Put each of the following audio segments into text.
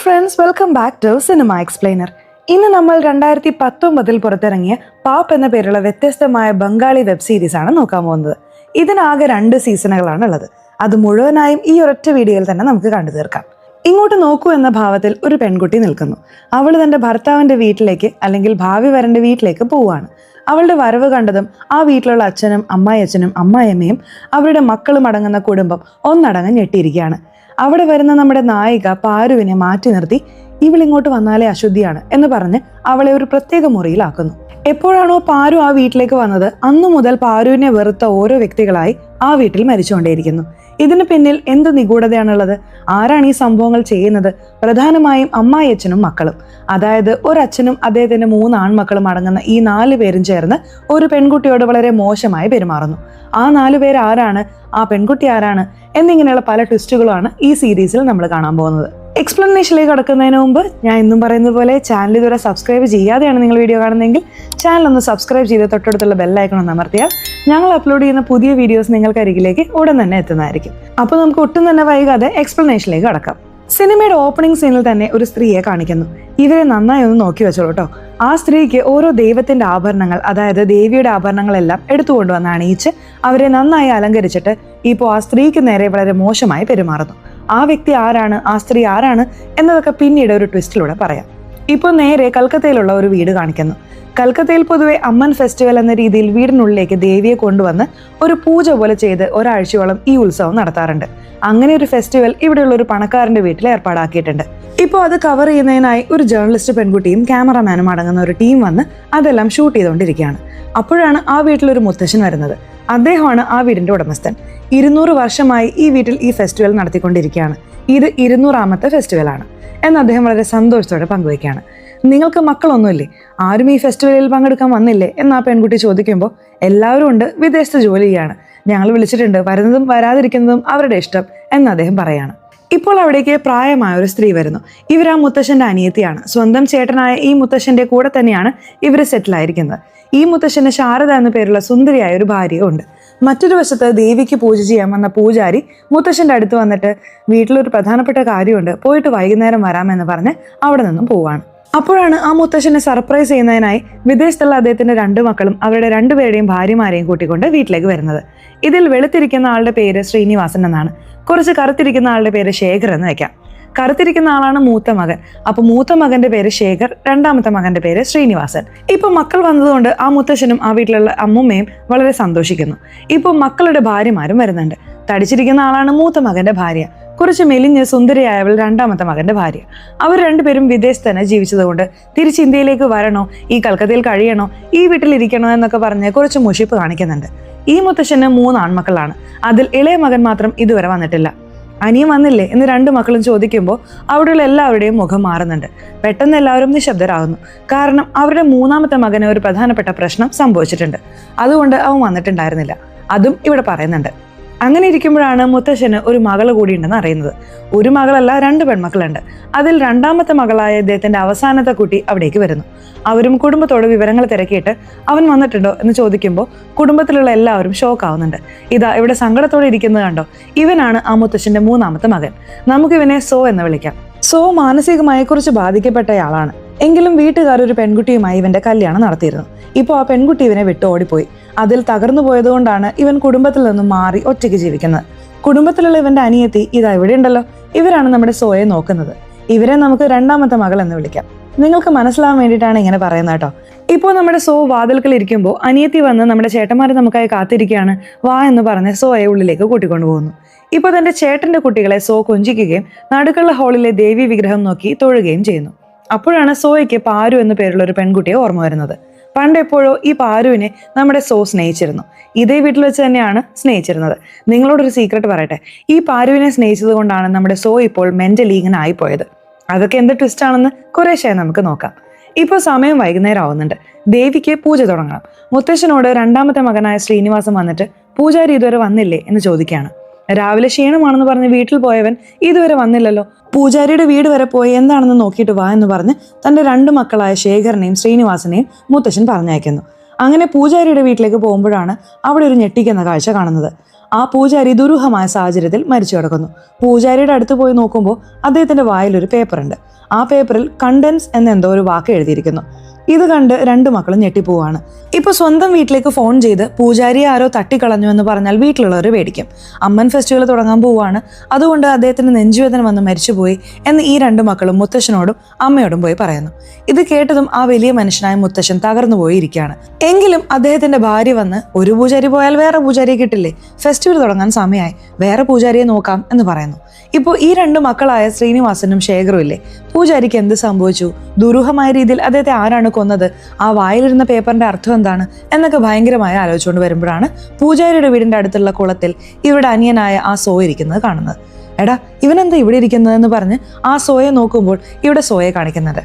Friends, welcome back to cinema explainer. ഇന്ന് നമ്മൾ 2019 പുറത്തിറങ്ങിയ പാപ്പ് എന്ന പേരുള്ള വ്യത്യസ്തമായ ബംഗാളി വെബ് സീരീസ് ആണ് നോക്കാൻ പോകുന്നത്. ഇതിനാകെ 2 സീസണുകളാണ് ഉള്ളത്. അത് മുഴുവനായും ഈ ഒരൊറ്റ വീഡിയോയിൽ തന്നെ നമുക്ക് കണ്ടു തീർക്കാം. ഇങ്ങോട്ട് നോക്കൂ എന്ന ഭാവത്തിൽ ഒരു പെൺകുട്ടി നിൽക്കുന്നു. അവൾ തന്റെ ഭർത്താവിന്റെ വീട്ടിലേക്ക് അല്ലെങ്കിൽ ഭാവി വരന്റെ വീട്ടിലേക്ക് പോവുകയാണ്. അവളുടെ വരവ് കണ്ടതും ആ വീട്ടിലുള്ള അച്ഛനും അമ്മായിയച്ഛനും അമ്മായിയമ്മയും അവരുടെ മക്കളും അടങ്ങുന്ന കുടുംബം ഒന്നടങ്കം ഞെട്ടിയിരിക്കുകയാണ്. അവിടെ വരുന്ന നമ്മുടെ നായിക പാരുവിനെ മാറ്റി നിർത്തി ഇവളിങ്ങോട്ട് വന്നാലേ അശുദ്ധിയാണ് എന്ന് പറഞ്ഞ് അവളെ ഒരു പ്രത്യേക മുറിയിലാക്കുന്നു. എപ്പോഴാണോ പാരു ആ വീട്ടിലേക്ക് വന്നത് അന്നു മുതൽ പാരുവിനെ വെറുത്ത ഓരോ വ്യക്തികളായി ആ വീട്ടിൽ മരിച്ചുകൊണ്ടേയിരിക്കുന്നു. ഇതിന് പിന്നിൽ എന്ത് നിഗൂഢതയാണുള്ളത്? ആരാണ് ഈ സംഭവങ്ങൾ ചെയ്യുന്നത്? പ്രധാനമായും അമ്മായിയച്ഛനും മക്കളും, അതായത് ഒരച്ഛനും അദ്ദേഹത്തിന്റെ 3 ആൺമക്കളും അടങ്ങുന്ന ഈ 4 പേരും ചേർന്ന് ഒരു പെൺകുട്ടിയോട് വളരെ മോശമായി പെരുമാറുന്നു. ആ 4 പേര് ആരാണ്, ആ പെൺകുട്ടി ആരാണ് എന്നിങ്ങനെയുള്ള പല ട്വിസ്റ്റുകളാണ് ഈ സീരീസിൽ നമ്മൾ കാണാൻ പോകുന്നത്. എക്സ്പ്ലനേഷനിലേക്ക് കടക്കുന്നതിന് മുമ്പ് ഞാൻ എന്നും പറയുന്നത് പോലെ ചാനൽ ഇതുവരെ സബ്സ്ക്രൈബ് ചെയ്യാതെയാണ് നിങ്ങൾ വീഡിയോ കാണുന്നതെങ്കിൽ ചാനൽ ഒന്ന് സബ്സ്ക്രൈബ് ചെയ്ത് തൊട്ടടുത്തുള്ള ബെല്ലൈക്കൺ ഒന്ന് അമർത്തിയാൽ ഞങ്ങൾ അപ്ലോഡ് ചെയ്യുന്ന പുതിയ വീഡിയോസ് നിങ്ങൾക്ക് അരികിലേക്ക് ഉടൻ തന്നെ എത്തുന്നതായിരിക്കും. അപ്പോൾ നമുക്ക് ഒട്ടും തന്നെ വൈകാതെ എക്സ്പ്ലനേഷനിലേക്ക് കടക്കാം. സിനിമയുടെ ഓപ്പണിംഗ് സീനിൽ തന്നെ ഒരു സ്ത്രീയെ കാണിക്കുന്നു. ഇവരെ നന്നായി ഒന്ന് നോക്കി വെച്ചോളൂ കേട്ടോ. ആ സ്ത്രീക്ക് ഓരോ ദൈവത്തിന്റെ ആഭരണങ്ങൾ, അതായത് ദേവിയുടെ ആഭരണങ്ങളെല്ലാം എടുത്തുകൊണ്ടുവന്ന് അണിയിച്ച് അവരെ നന്നായി അലങ്കരിച്ചിട്ട് ഇപ്പോൾ ആ സ്ത്രീക്ക് നേരെ വളരെ മോശമായി പെരുമാറുന്നു. ആ വ്യക്തി ആരാണ്, ആ സ്ത്രീ ആരാണ് എന്നതൊക്കെ പിന്നീട് ഒരു ട്വിസ്റ്റിലൂടെ പറയാം. ഇപ്പോൾ നേരെ കൽക്കത്തയിലുള്ള ഒരു വീട് കാണിക്കുന്നു. കൽക്കത്തയിൽ പൊതുവെ അമ്മൻ ഫെസ്റ്റിവൽ എന്ന രീതിയിൽ വീടിനുള്ളിലേക്ക് ദേവിയെ കൊണ്ടുവന്ന് ഒരു പൂജ പോലെ ചെയ്ത് ഒരാഴ്ചയോളം ഈ ഉത്സവം നടത്താറുണ്ട്. അങ്ങനെ ഒരു ഫെസ്റ്റിവൽ ഇവിടെയുള്ള ഒരു പണക്കാരന്റെ വീട്ടിൽ ഏർപ്പാടാക്കിയിട്ടുണ്ട്. ഇപ്പോൾ അത് കവർ ചെയ്യുന്നതിനായി ഒരു ജേർണലിസ്റ്റ് പെൺകുട്ടിയും ക്യാമറമാനും അടങ്ങുന്ന ഒരു ടീം വന്ന് അതെല്ലാം ഷൂട്ട് ചെയ്തുകൊണ്ടിരിക്കുകയാണ്. അപ്പോഴാണ് ആ വീട്ടിലൊരു മുത്തശ്ശൻ വരുന്നത്. അദ്ദേഹമാണ് ആ വീടിന്റെ ഉടമസ്ഥൻ. 200 വർഷമായി ഈ വീട്ടിൽ ഈ ഫെസ്റ്റിവൽ നടത്തിക്കൊണ്ടിരിക്കുകയാണ്. ഇത് 200ാമത്തെ ഫെസ്റ്റിവലാണ് എന്ന് അദ്ദേഹം വളരെ സന്തോഷത്തോടെ പങ്കുവയ്ക്കുകയാണ്. നിങ്ങൾക്ക് മക്കളൊന്നുമില്ലേ? ആരും ഈ ഫെസ്റ്റിവലിൽ പങ്കെടുക്കാൻ വന്നില്ലേ എന്ന് ആ പെൺകുട്ടി ചോദിക്കുമ്പോൾ എല്ലാവരും ഉണ്ട്, വിദേശത്ത് ജോലി ചെയ്യാണ്, ഞങ്ങൾ വിളിച്ചിട്ടുണ്ട്, വരുന്നതും വരാതിരിക്കുന്നതും അവരുടെ ഇഷ്ടം എന്ന് അദ്ദേഹം പറയാണ്. ഇപ്പോൾ അവിടേക്ക് പ്രായമായ ഒരു സ്ത്രീ വരുന്നു. ഇവർ ആ മുത്തശ്ശന്റെ അനിയത്തിയാണ്. സ്വന്തം ചേട്ടനായ ഈ മുത്തശ്ശന്റെ കൂടെ തന്നെയാണ് ഇവർ സെറ്റിലായിരിക്കുന്നത്. ഈ മുത്തശ്ശന് ശാരദ എന്ന പേരുള്ള സുന്ദരിയായ ഒരു ഭാര്യയുണ്ട്. മറ്റൊരു വശത്ത് ദേവിക്ക് പൂജ ചെയ്യാൻ വന്ന പൂജാരി മുത്തശ്ശന്റെ അടുത്ത് വന്നിട്ട് വീട്ടിലൊരു പ്രധാനപ്പെട്ട കാര്യമുണ്ട്, പോയിട്ട് വൈകുന്നേരം വരാമെന്ന് പറഞ്ഞ് അവിടെ നിന്നും പോവാണ്. അപ്പോഴാണ് ആ മുത്തശ്ശനെ സർപ്രൈസ് ചെയ്യുന്നതിനായി വിദേശത്തുള്ള അദ്ദേഹത്തിന്റെ 2 മക്കളും അവരുടെ 2 പേരുടെയും ഭാര്യമാരെയും കൂട്ടിക്കൊണ്ട് വീട്ടിലേക്ക് വരുന്നത്. ഇതിൽ വെളുത്തിരിക്കുന്ന ആളുടെ പേര് ശ്രീനിവാസൻ എന്നാണ്. കുറച്ച് കറുത്തിരിക്കുന്ന ആളുടെ പേര് ശേഖർ എന്ന് വെക്കാം. കറുത്തിരിക്കുന്ന ആളാണ് മൂത്ത മകൻ. അപ്പൊ മൂത്ത മകന്റെ പേര് ശേഖർ, 2ാമത്തെ മകന്റെ പേര് ശ്രീനിവാസൻ. ഇപ്പൊ മക്കൾ വന്നതുകൊണ്ട് ആ മുത്തശ്ശനും ആ വീട്ടിലുള്ള അമ്മുമ്മയും വളരെ സന്തോഷിക്കുന്നു. ഇപ്പൊ മക്കളുടെ ഭാര്യമാരും വരുന്നുണ്ട്. തടിച്ചിരിക്കുന്ന ആളാണ് മൂത്ത മകന്റെ ഭാര്യ. കുറച്ച് മെലിഞ്ഞ് സുന്ദരിയായവൾ 2ാമത്തെ മകന്റെ ഭാര്യ. അവർ 2 പേരും വിദേശത്ത് തന്നെ ജീവിച്ചതുകൊണ്ട് തിരിച്ച് ഇന്ത്യയിലേക്ക് വരണോ, ഈ കൽക്കത്തയിൽ കഴിയണോ, ഈ വീട്ടിലിരിക്കണോ എന്നൊക്കെ പറഞ്ഞ് കുറച്ച് മുഷിപ്പ് കാണിക്കുന്നുണ്ട്. ഈ മുത്തശ്ശന് 3 ആൺമക്കളാണ്. അതിൽ ഇളയ മകൻ മാത്രം ഇതുവരെ വന്നിട്ടില്ല. അനിയൻ വന്നില്ലേ എന്ന് 2 മക്കളും ചോദിക്കുമ്പോൾ അവിടെയുള്ള എല്ലാവരുടെയും മുഖം മാറുന്നുണ്ട്. പെട്ടെന്ന് എല്ലാവരും നിശബ്ദരാകുന്നു. കാരണം അവരുടെ 3ാമത്തെ മകന് ഒരു പ്രധാനപ്പെട്ട പ്രശ്നം സംഭവിച്ചിട്ടുണ്ട്. അതുകൊണ്ട് അവൻ വന്നിട്ടുണ്ടായിരുന്നില്ല. അതും ഇവിടെ പറയുന്നുണ്ട്. അങ്ങനെ ഇരിക്കുമ്പോഴാണ് മുത്തശ്ശന് ഒരു മകള് കൂടി ഉണ്ടെന്ന് അറിയുന്നത്. ഒരു മകളല്ല, 2 പെൺമക്കളുണ്ട്. അതിൽ 2ാമത്തെ മകളായ ഇദ്ദേഹത്തിന്റെ അവസാനത്തെ കുട്ടി അവിടേക്ക് വരുന്നു. അവരും കുടുംബത്തോട് വിവരങ്ങൾ തിരക്കിയിട്ട് അവൻ വന്നിട്ടുണ്ടോ എന്ന് ചോദിക്കുമ്പോൾ കുടുംബത്തിലുള്ള എല്ലാവരും ഷോക്ക് ആവുന്നുണ്ട്. ഇതാ ഇവിടെ സങ്കടത്തോടെ ഇരിക്കുന്നത് കണ്ടോ, ഇവനാണ് ആ മുത്തശ്ശന്റെ 3ാമത്തെ മകൻ. നമുക്കിവനെ സോ എന്ന് വിളിക്കാം. സോ മാനസികമായി കുറിച്ച് ബാധിക്കപ്പെട്ടയാളാണ്. എങ്കിലും വീട്ടുകാർ ഒരു പെൺകുട്ടിയുമായി ഇവന്റെ കല്യാണം നടത്തിയിരുന്നു. ഇപ്പോൾ ആ പെൺകുട്ടി ഇവനെ വിട്ട് ഓടിപ്പോയി. അതിൽ തകർന്നു പോയതുകൊണ്ടാണ് ഇവൻ കുടുംബത്തിൽ നിന്നും മാറി ഒറ്റയ്ക്ക് ജീവിക്കുന്നത്. കുടുംബത്തിലുള്ള ഇവന്റെ അനിയത്തി ഇതാ ഇവിടെ ഉണ്ടല്ലോ, ഇവരാണ് നമ്മുടെ സോയെ നോക്കുന്നത്. ഇവരെ നമുക്ക് 2ാമത്തെ മകൾ എന്ന് വിളിക്കാം. നിങ്ങൾക്ക് മനസ്സിലാവാൻ വേണ്ടിയിട്ടാണ് ഇങ്ങനെ പറയുന്നത് കേട്ടോ. ഇപ്പോൾ നമ്മുടെ സോ വാതിൽക്കൽ ഇരിക്കുമ്പോൾ അനിയത്തി വന്ന് നമ്മുടെ ചേട്ടന്മാരെ നമുക്കായി കാത്തിരിക്കുകയാണ്, വാ എന്ന് പറഞ്ഞ് സോയെ ഉള്ളിലേക്ക് കൂട്ടിക്കൊണ്ടു പോകുന്നു. ഇപ്പോൾ തന്റെ ചേട്ടന്റെ കുട്ടികളെ സോ കൊഞ്ചിക്കുകയും നടുക്കുള്ള ഹാളിലെ ദേവി വിഗ്രഹം നോക്കി തൊഴുകയും ചെയ്യുന്നു. അപ്പോഴാണ് സോയ്ക്ക് പാരു എന്ന പേരുള്ള ഒരു പെൺകുട്ടിയെ ഓർമ്മ വരുന്നത്. പണ്ടെപ്പോഴോ ഈ പാരുവിനെ നമ്മുടെ സോ സ്നേഹിച്ചിരുന്നു. ഇതേ വീട്ടിൽ വെച്ച് തന്നെയാണ് സ്നേഹിച്ചിരുന്നത്. നിങ്ങളോടൊരു സീക്രട്ട് പറയട്ടെ, ഈ പാരുവിനെ സ്നേഹിച്ചത് കൊണ്ടാണ് നമ്മുടെ സോ ഇപ്പോൾ മെന്റലി ഇങ്ങനെ ആയിപ്പോയത്. അതൊക്കെ എന്ത് ട്വിസ്റ്റ് ആണെന്ന് കുറേശ്ശായി നമുക്ക് നോക്കാം. ഇപ്പോൾ സമയം വൈകുന്നേരം ആവുന്നുണ്ട്. ദേവിക്ക് പൂജ തുടങ്ങണം. മുത്തശ്ശനോട് 2ാമത്തെ മകനായ ശ്രീനിവാസൻ വന്നിട്ട് പൂജാരി ഇതുവരെ വന്നില്ലേ എന്ന് ചോദിക്കുകയാണ്. രാവിലെ ക്ഷീണമാണെന്ന് പറഞ്ഞ് വീട്ടിൽ പോയവൻ ഇതുവരെ വന്നില്ലല്ലോ, പൂജാരിയുടെ വീട് വരെ പോയി എന്താണെന്ന് നോക്കിയിട്ട് വാ എന്ന് പറഞ്ഞ് തന്റെ 2 മക്കളായ ശേഖരനെയും ശ്രീനിവാസനെയും മുത്തശ്ശൻ പറഞ്ഞയക്കുന്നു. അങ്ങനെ പൂജാരിയുടെ വീട്ടിലേക്ക് പോകുമ്പോഴാണ് അവിടെ ഒരു ഞെട്ടിക്കുന്ന കാഴ്ച കാണുന്നത്. ആ പൂജാരി ദുരൂഹമായ സാഹചര്യത്തിൽ മരിച്ചു കിടക്കുന്നു. പൂജാരിയുടെ അടുത്ത് പോയി നോക്കുമ്പോൾ അദ്ദേഹത്തിന്റെ വായിലൊരു പേപ്പറുണ്ട്. ആ പേപ്പറിൽ കണ്ടൻസ് എന്നെന്തോ ഒരു വാക്ക് എഴുതിയിരിക്കുന്നു. ഇത് കണ്ട് രണ്ടു മക്കളും ഞെട്ടിപ്പോവാണ്. ഇപ്പൊ സ്വന്തം വീട്ടിലേക്ക് ഫോൺ ചെയ്ത് പൂജാരിയെ ആരോ തട്ടിക്കളഞ്ഞു എന്ന് പറഞ്ഞാൽ വീട്ടിലുള്ളവർ പേടിക്കും. അമ്മൻ ഫെസ്റ്റിവൽ തുടങ്ങാൻ പോവാണ്, അതുകൊണ്ട് അദ്ദേഹത്തിന് നെഞ്ചുവേദന വന്ന് മരിച്ചുപോയി എന്ന് ഈ രണ്ടു മക്കളും മുത്തശ്ശനോടും അമ്മയോടും പോയി പറയുന്നു. ഇത് കേട്ടതും ആ വലിയ മനുഷ്യനായ മുത്തശ്ശൻ തകർന്നു പോയിരിക്കുകയാണ്. എങ്കിലും അദ്ദേഹത്തിന്റെ ഭാര്യ വന്ന്, ഒരു പൂജാരി പോയാൽ വേറെ പൂജാരിയെ കിട്ടില്ലേ, ഫെസ്റ്റിവൽ തുടങ്ങാൻ സമയമായി, വേറെ പൂജാരിയെ നോക്കാം എന്ന് പറയുന്നു. ഇപ്പോൾ ഈ രണ്ടു മക്കളായ ശ്രീനിവാസനും ശേഖറും ഇല്ലേ, പൂജാരിക്ക് എന്ത് സംഭവിച്ചു, ദുരൂഹമായ രീതിയിൽ അദ്ദേഹത്തെ ആരാണ് കൊന്നത്, ആ വായിലിരുന്ന പേപ്പറിന്റെ അർത്ഥം എന്താണ് എന്നൊക്കെ ഭയങ്കരമായി ആലോചിച്ചുകൊണ്ട് വരുമ്പോഴാണ് പൂജാരിയുടെ വീടിന്റെ അടുത്തുള്ള കുളത്തിൽ ഇവരുടെ അനിയനായ ആ സോ ഇരിക്കുന്നത് കാണുന്നത്. എടാ, ഇവനെന്താ ഇവിടെ ഇരിക്കുന്നതെന്ന് പറഞ്ഞ് ആ സോയെ നോക്കുമ്പോൾ ഇവിടെ സോയെ കാണിക്കുന്നത്.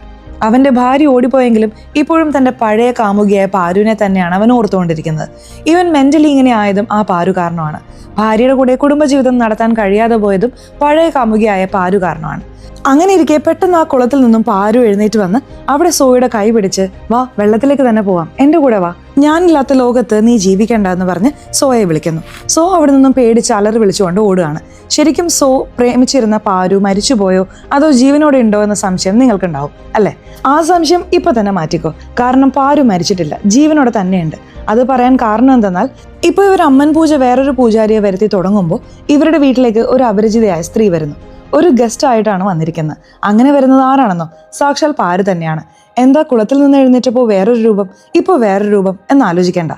അവന്റെ ഭാര്യ ഓടിപ്പോയെങ്കിലും ഇപ്പോഴും തന്റെ പഴയ കാമുകിയായ പാരുവിനെ തന്നെയാണ് അവൻ ഓർത്തുകൊണ്ടിരിക്കുന്നത്. ഇവൻ മെന്റലി ഇങ്ങനെ ആയതും ആ പാരു കാരണമാണ്. ഭാര്യയുടെ കൂടെ കുടുംബജീവിതം നടത്താൻ കഴിയാതെ പോയതും പഴയ കാമുകിയായ പാരു കാരണമാണ്. അങ്ങനെ ഇരിക്കെ പെട്ടെന്ന് ആ കുളത്തിൽ നിന്നും പാരു എഴുന്നേറ്റ് വന്ന് അവിടെ സോയുടെ കൈ പിടിച്ച്, വാ വെള്ളത്തിലേക്ക് തന്നെ പോവാം, എൻ്റെ കൂടെ വാ, ഞാനില്ലാത്ത ലോകത്ത് നീ ജീവിക്കണ്ട എന്ന് പറഞ്ഞ് സോയെ വിളിക്കുന്നു. സോ അവിടെ നിന്നും പേടിച്ച് അലറി വിളിച്ചുകൊണ്ട് ഓടുകയാണ്. ശരിക്കും സോ പ്രേമിച്ചിരുന്ന പാരു മരിച്ചുപോയോ അതോ ജീവനോടെ ഉണ്ടോ എന്ന സംശയം നിങ്ങൾക്കുണ്ടാവും അല്ലേ? ആ സംശയം ഇപ്പൊ തന്നെ മാറ്റിക്കോ. കാരണം പാരു മരിച്ചിട്ടില്ല, ജീവനോടെ തന്നെയുണ്ട്. അത് പറയാൻ കാരണം എന്തെന്നാൽ ഇപ്പോൾ ഇവർ അമ്മൻ പൂജ വേറൊരു പൂജാരിയെ വരുത്തി തുടങ്ങുമ്പോൾ ഇവരുടെ വീട്ടിലേക്ക് ഒരു അപരിചിതയായ സ്ത്രീ വരുന്നു. ഒരു ഗസ്റ്റ് ആയിട്ടാണ് വന്നിരിക്കുന്നത്. അങ്ങനെ വരുന്നത് ആരാണെന്നോ? സാക്ഷാൽ പാരു തന്നെയാണ്. എന്താ കുളത്തിൽ നിന്ന് എഴുന്നേറ്റപ്പോൾ വേറൊരു രൂപം, ഇപ്പോൾ വേറൊരു രൂപം എന്നാലോചിക്കേണ്ട.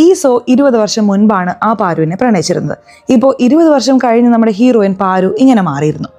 ഈ സോ 20 വർഷം മുൻപാണ് ആ പാരുവിനെ പ്രണയിച്ചിരുന്നത്. ഇപ്പോൾ 20 വർഷം കഴിഞ്ഞ് നമ്മുടെ ഹീറോയിൻ പാരു ഇങ്ങനെ മാറിയിരുന്നു.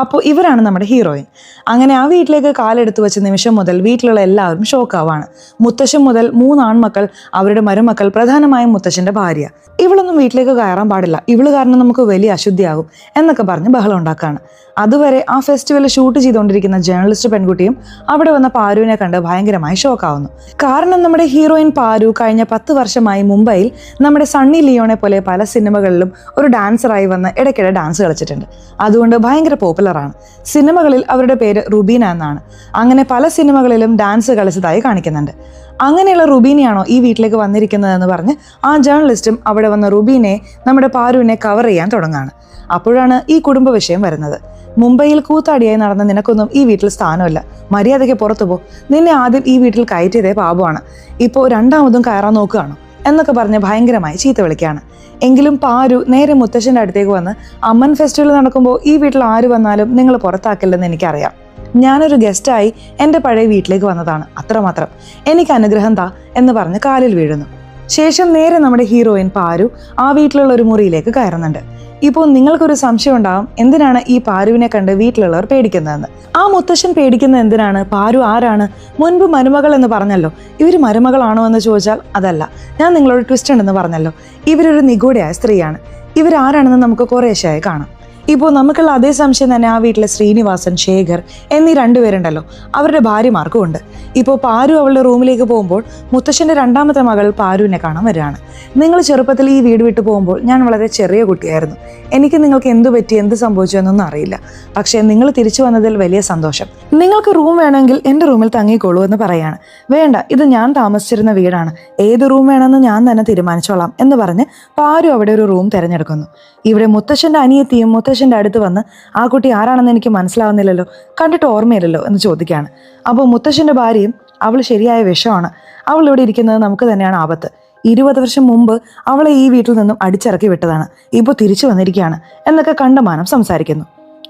അപ്പോൾ ഇവരാണ് നമ്മുടെ ഹീറോയിൻ. അങ്ങനെ ആ വീട്ടിലേക്ക് കാലെടുത്ത് വെച്ച നിമിഷം മുതൽ വീട്ടിലുള്ള എല്ലാവരും ഷോക്കാവാണ്. മുത്തശ്ശൻ മുതൽ 3 ആൺമക്കൾ, അവരുടെ മരുമക്കൾ, പ്രധാനമായും മുത്തശ്ശന്റെ ഭാര്യ. ഇവളൊന്നും വീട്ടിലേക്ക് കയറാൻ പാടില്ല, ഇവള് കാരണം നമുക്ക് വലിയ അശുദ്ധിയാകും എന്നൊക്കെ പറഞ്ഞ് ബഹളം ഉണ്ടാക്കാണ്. അതുവരെ ആ ഫെസ്റ്റിവൽ ഷൂട്ട് ചെയ്തുകൊണ്ടിരിക്കുന്ന ജേർണലിസ്റ്റ് പെൺകുട്ടിയും അവിടെ വന്ന പാരുവിനെ കണ്ട് ഭയങ്കരമായി ഷോക്കാവുന്നു. കാരണം നമ്മുടെ ഹീറോയിൻ പാരു കഴിഞ്ഞ 10 വർഷമായി മുംബൈയിൽ നമ്മുടെ സണ്ണി ലിയോണെ പോലെ പല സിനിമകളിലും ഒരു ഡാൻസറായി വന്ന് ഇടയ്ക്കിടെ ഡാൻസ് കളിച്ചിട്ടുണ്ട്. അതുകൊണ്ട് ഭയങ്കര പോപ്പുലറാണ്. സിനിമകളിൽ അവരുടെ പേര് റുബീന എന്നാണ്. അങ്ങനെ പല സിനിമകളിലും ഡാൻസ് കളിച്ചതായി കാണിക്കുന്നുണ്ട്. അങ്ങനെയുള്ള റുബീനയാണോ ഈ വീട്ടിലേക്ക് വന്നിരിക്കുന്നതെന്ന് പറഞ്ഞ് ആ ജേർണലിസ്റ്റും അവിടെ വന്ന റുബീനെ, നമ്മുടെ പാരുവിനെ കവർ ചെയ്യാൻ തുടങ്ങാണ്. അപ്പോഴാണ് ഈ കുടുംബ വിഷയം വരുന്നത്. മുംബൈയിൽ കൂത്താടിയായി നടന്ന നിനക്കൊന്നും ഈ വീട്ടിൽ സ്ഥാനമില്ല, മര്യാദയ്ക്ക് പുറത്തു പോ, നിന്നെ ആദ്യം ഈ വീട്ടിൽ കയറ്റിയതേ പാപമാണ്, ഇപ്പോൾ രണ്ടാമതും കയറാൻ നോക്കുകയാണോ എന്നൊക്കെ പറഞ്ഞ് ഭയങ്കരമായി ചീത്ത വിളിക്കുകയാണ്. എങ്കിലും പാരു നേരെ മുത്തശ്ശൻ്റെ അടുത്തേക്ക് വന്ന്, അമ്മൻ ഫെസ്റ്റിവൽ നടക്കുമ്പോൾ ഈ വീട്ടിൽ ആര് വന്നാലും നിങ്ങൾ പുറത്താക്കില്ലെന്ന് എനിക്കറിയാം, ഞാനൊരു ഗസ്റ്റായി എൻ്റെ പഴയ വീട്ടിലേക്ക് വന്നതാണ്, അത്രമാത്രം, എനിക്ക് അനുഗ്രഹം താ എന്ന് പറഞ്ഞ് കാലിൽ വീഴുന്നു. ശേഷം നേരെ നമ്മുടെ ഹീറോയിൻ പാരു ആ വീട്ടിലുള്ള ഒരു മുറിയിലേക്ക് കയറുന്നുണ്ട്. ഇപ്പോൾ നിങ്ങൾക്കൊരു സംശയം ഉണ്ടാവും, എന്തിനാണ് ഈ പാരുവിനെ കണ്ട് വീട്ടിലുള്ളവർ പേടിക്കുന്നതെന്ന്. ആ മുത്തശ്ശൻ പേടിക്കുന്നത് എന്തിനാണ്? പാരു ആരാണ്? മുൻപ് മരുമകൾ എന്ന് പറഞ്ഞല്ലോ, ഇവർ മരുമകളാണോ എന്ന് ചോദിച്ചാൽ അതല്ല. ഞാൻ നിങ്ങളോട് ട്വിസ്റ്റ് ഉണ്ടെന്ന് പറഞ്ഞല്ലോ, ഇവരൊരു നിഗൂഢയായ സ്ത്രീയാണ്. ഇവരാരാണെന്ന് നമുക്ക് കുറേശ്ശായി കാണാം. ഇപ്പോൾ നമുക്കുള്ള അതേ സംശയം തന്നെ ആ വീട്ടിലെ ശ്രീനിവാസൻ, ശേഖർ എന്നീ 2 പേരുണ്ടല്ലോ, അവരുടെ ഭാര്യമാർക്കും ഉണ്ട്. ഇപ്പോൾ പാരു അവളുടെ റൂമിലേക്ക് പോകുമ്പോൾ മുത്തശ്ശൻ്റെ 2ാമത്തെ മകൾ പാരുവിനെ കാണാൻ വരികയാണ്. നിങ്ങൾ ചെറുപ്പത്തിൽ ഈ വീട് വിട്ടു പോകുമ്പോൾ ഞാൻ വളരെ ചെറിയ കുട്ടിയായിരുന്നു. എനിക്ക് നിങ്ങൾക്ക് എന്തു പറ്റി, എന്ത് സംഭവിച്ചു എന്നൊന്നും അറിയില്ല. പക്ഷേ നിങ്ങൾ തിരിച്ചു വന്നതിൽ വലിയ സന്തോഷം. നിങ്ങൾക്ക് റൂം വേണമെങ്കിൽ എൻ്റെ റൂമിൽ തങ്ങിക്കോളൂ എന്ന് പറയാണ്. വേണ്ട, ഇത് ഞാൻ താമസിച്ചിരുന്ന വീടാണ്, ഏത് റൂം വേണമെന്ന് ഞാൻ തന്നെ തീരുമാനിച്ചോളാം എന്ന് പറഞ്ഞ് പാരു അവിടെ ഒരു റൂം തിരഞ്ഞെടുക്കുന്നു. ഇവിടെ മുത്തശ്ശൻ്റെ അനിയത്തിയും മുത്തശ്ശൻ്റെ അടുത്ത് വന്ന്, ആ കുട്ടി ആരാണെന്ന് എനിക്ക് മനസ്സിലാവുന്നില്ലല്ലോ, കണ്ടിട്ട് ഓർമ്മയില്ലല്ലോ എന്ന് ചോദിക്കുകയാണ്. അപ്പോൾ മുത്തശ്ശൻ്റെ ഭാര്യയും, അവൾ ശരിയായ വിഷമാണ്, അവൾ ഇവിടെ ഇരിക്കുന്നത് നമുക്ക് തന്നെയാണ് ആപത്ത്, 20 വർഷം മുമ്പ് അവളെ ഈ വീട്ടിൽ നിന്നും അടിച്ചിറക്കി വിട്ടതാണ്, ഇപ്പോൾ തിരിച്ചു വന്നിരിക്കുകയാണ് എന്നൊക്കെ കണ്ടമാനം സംസാരിക്കുന്നു.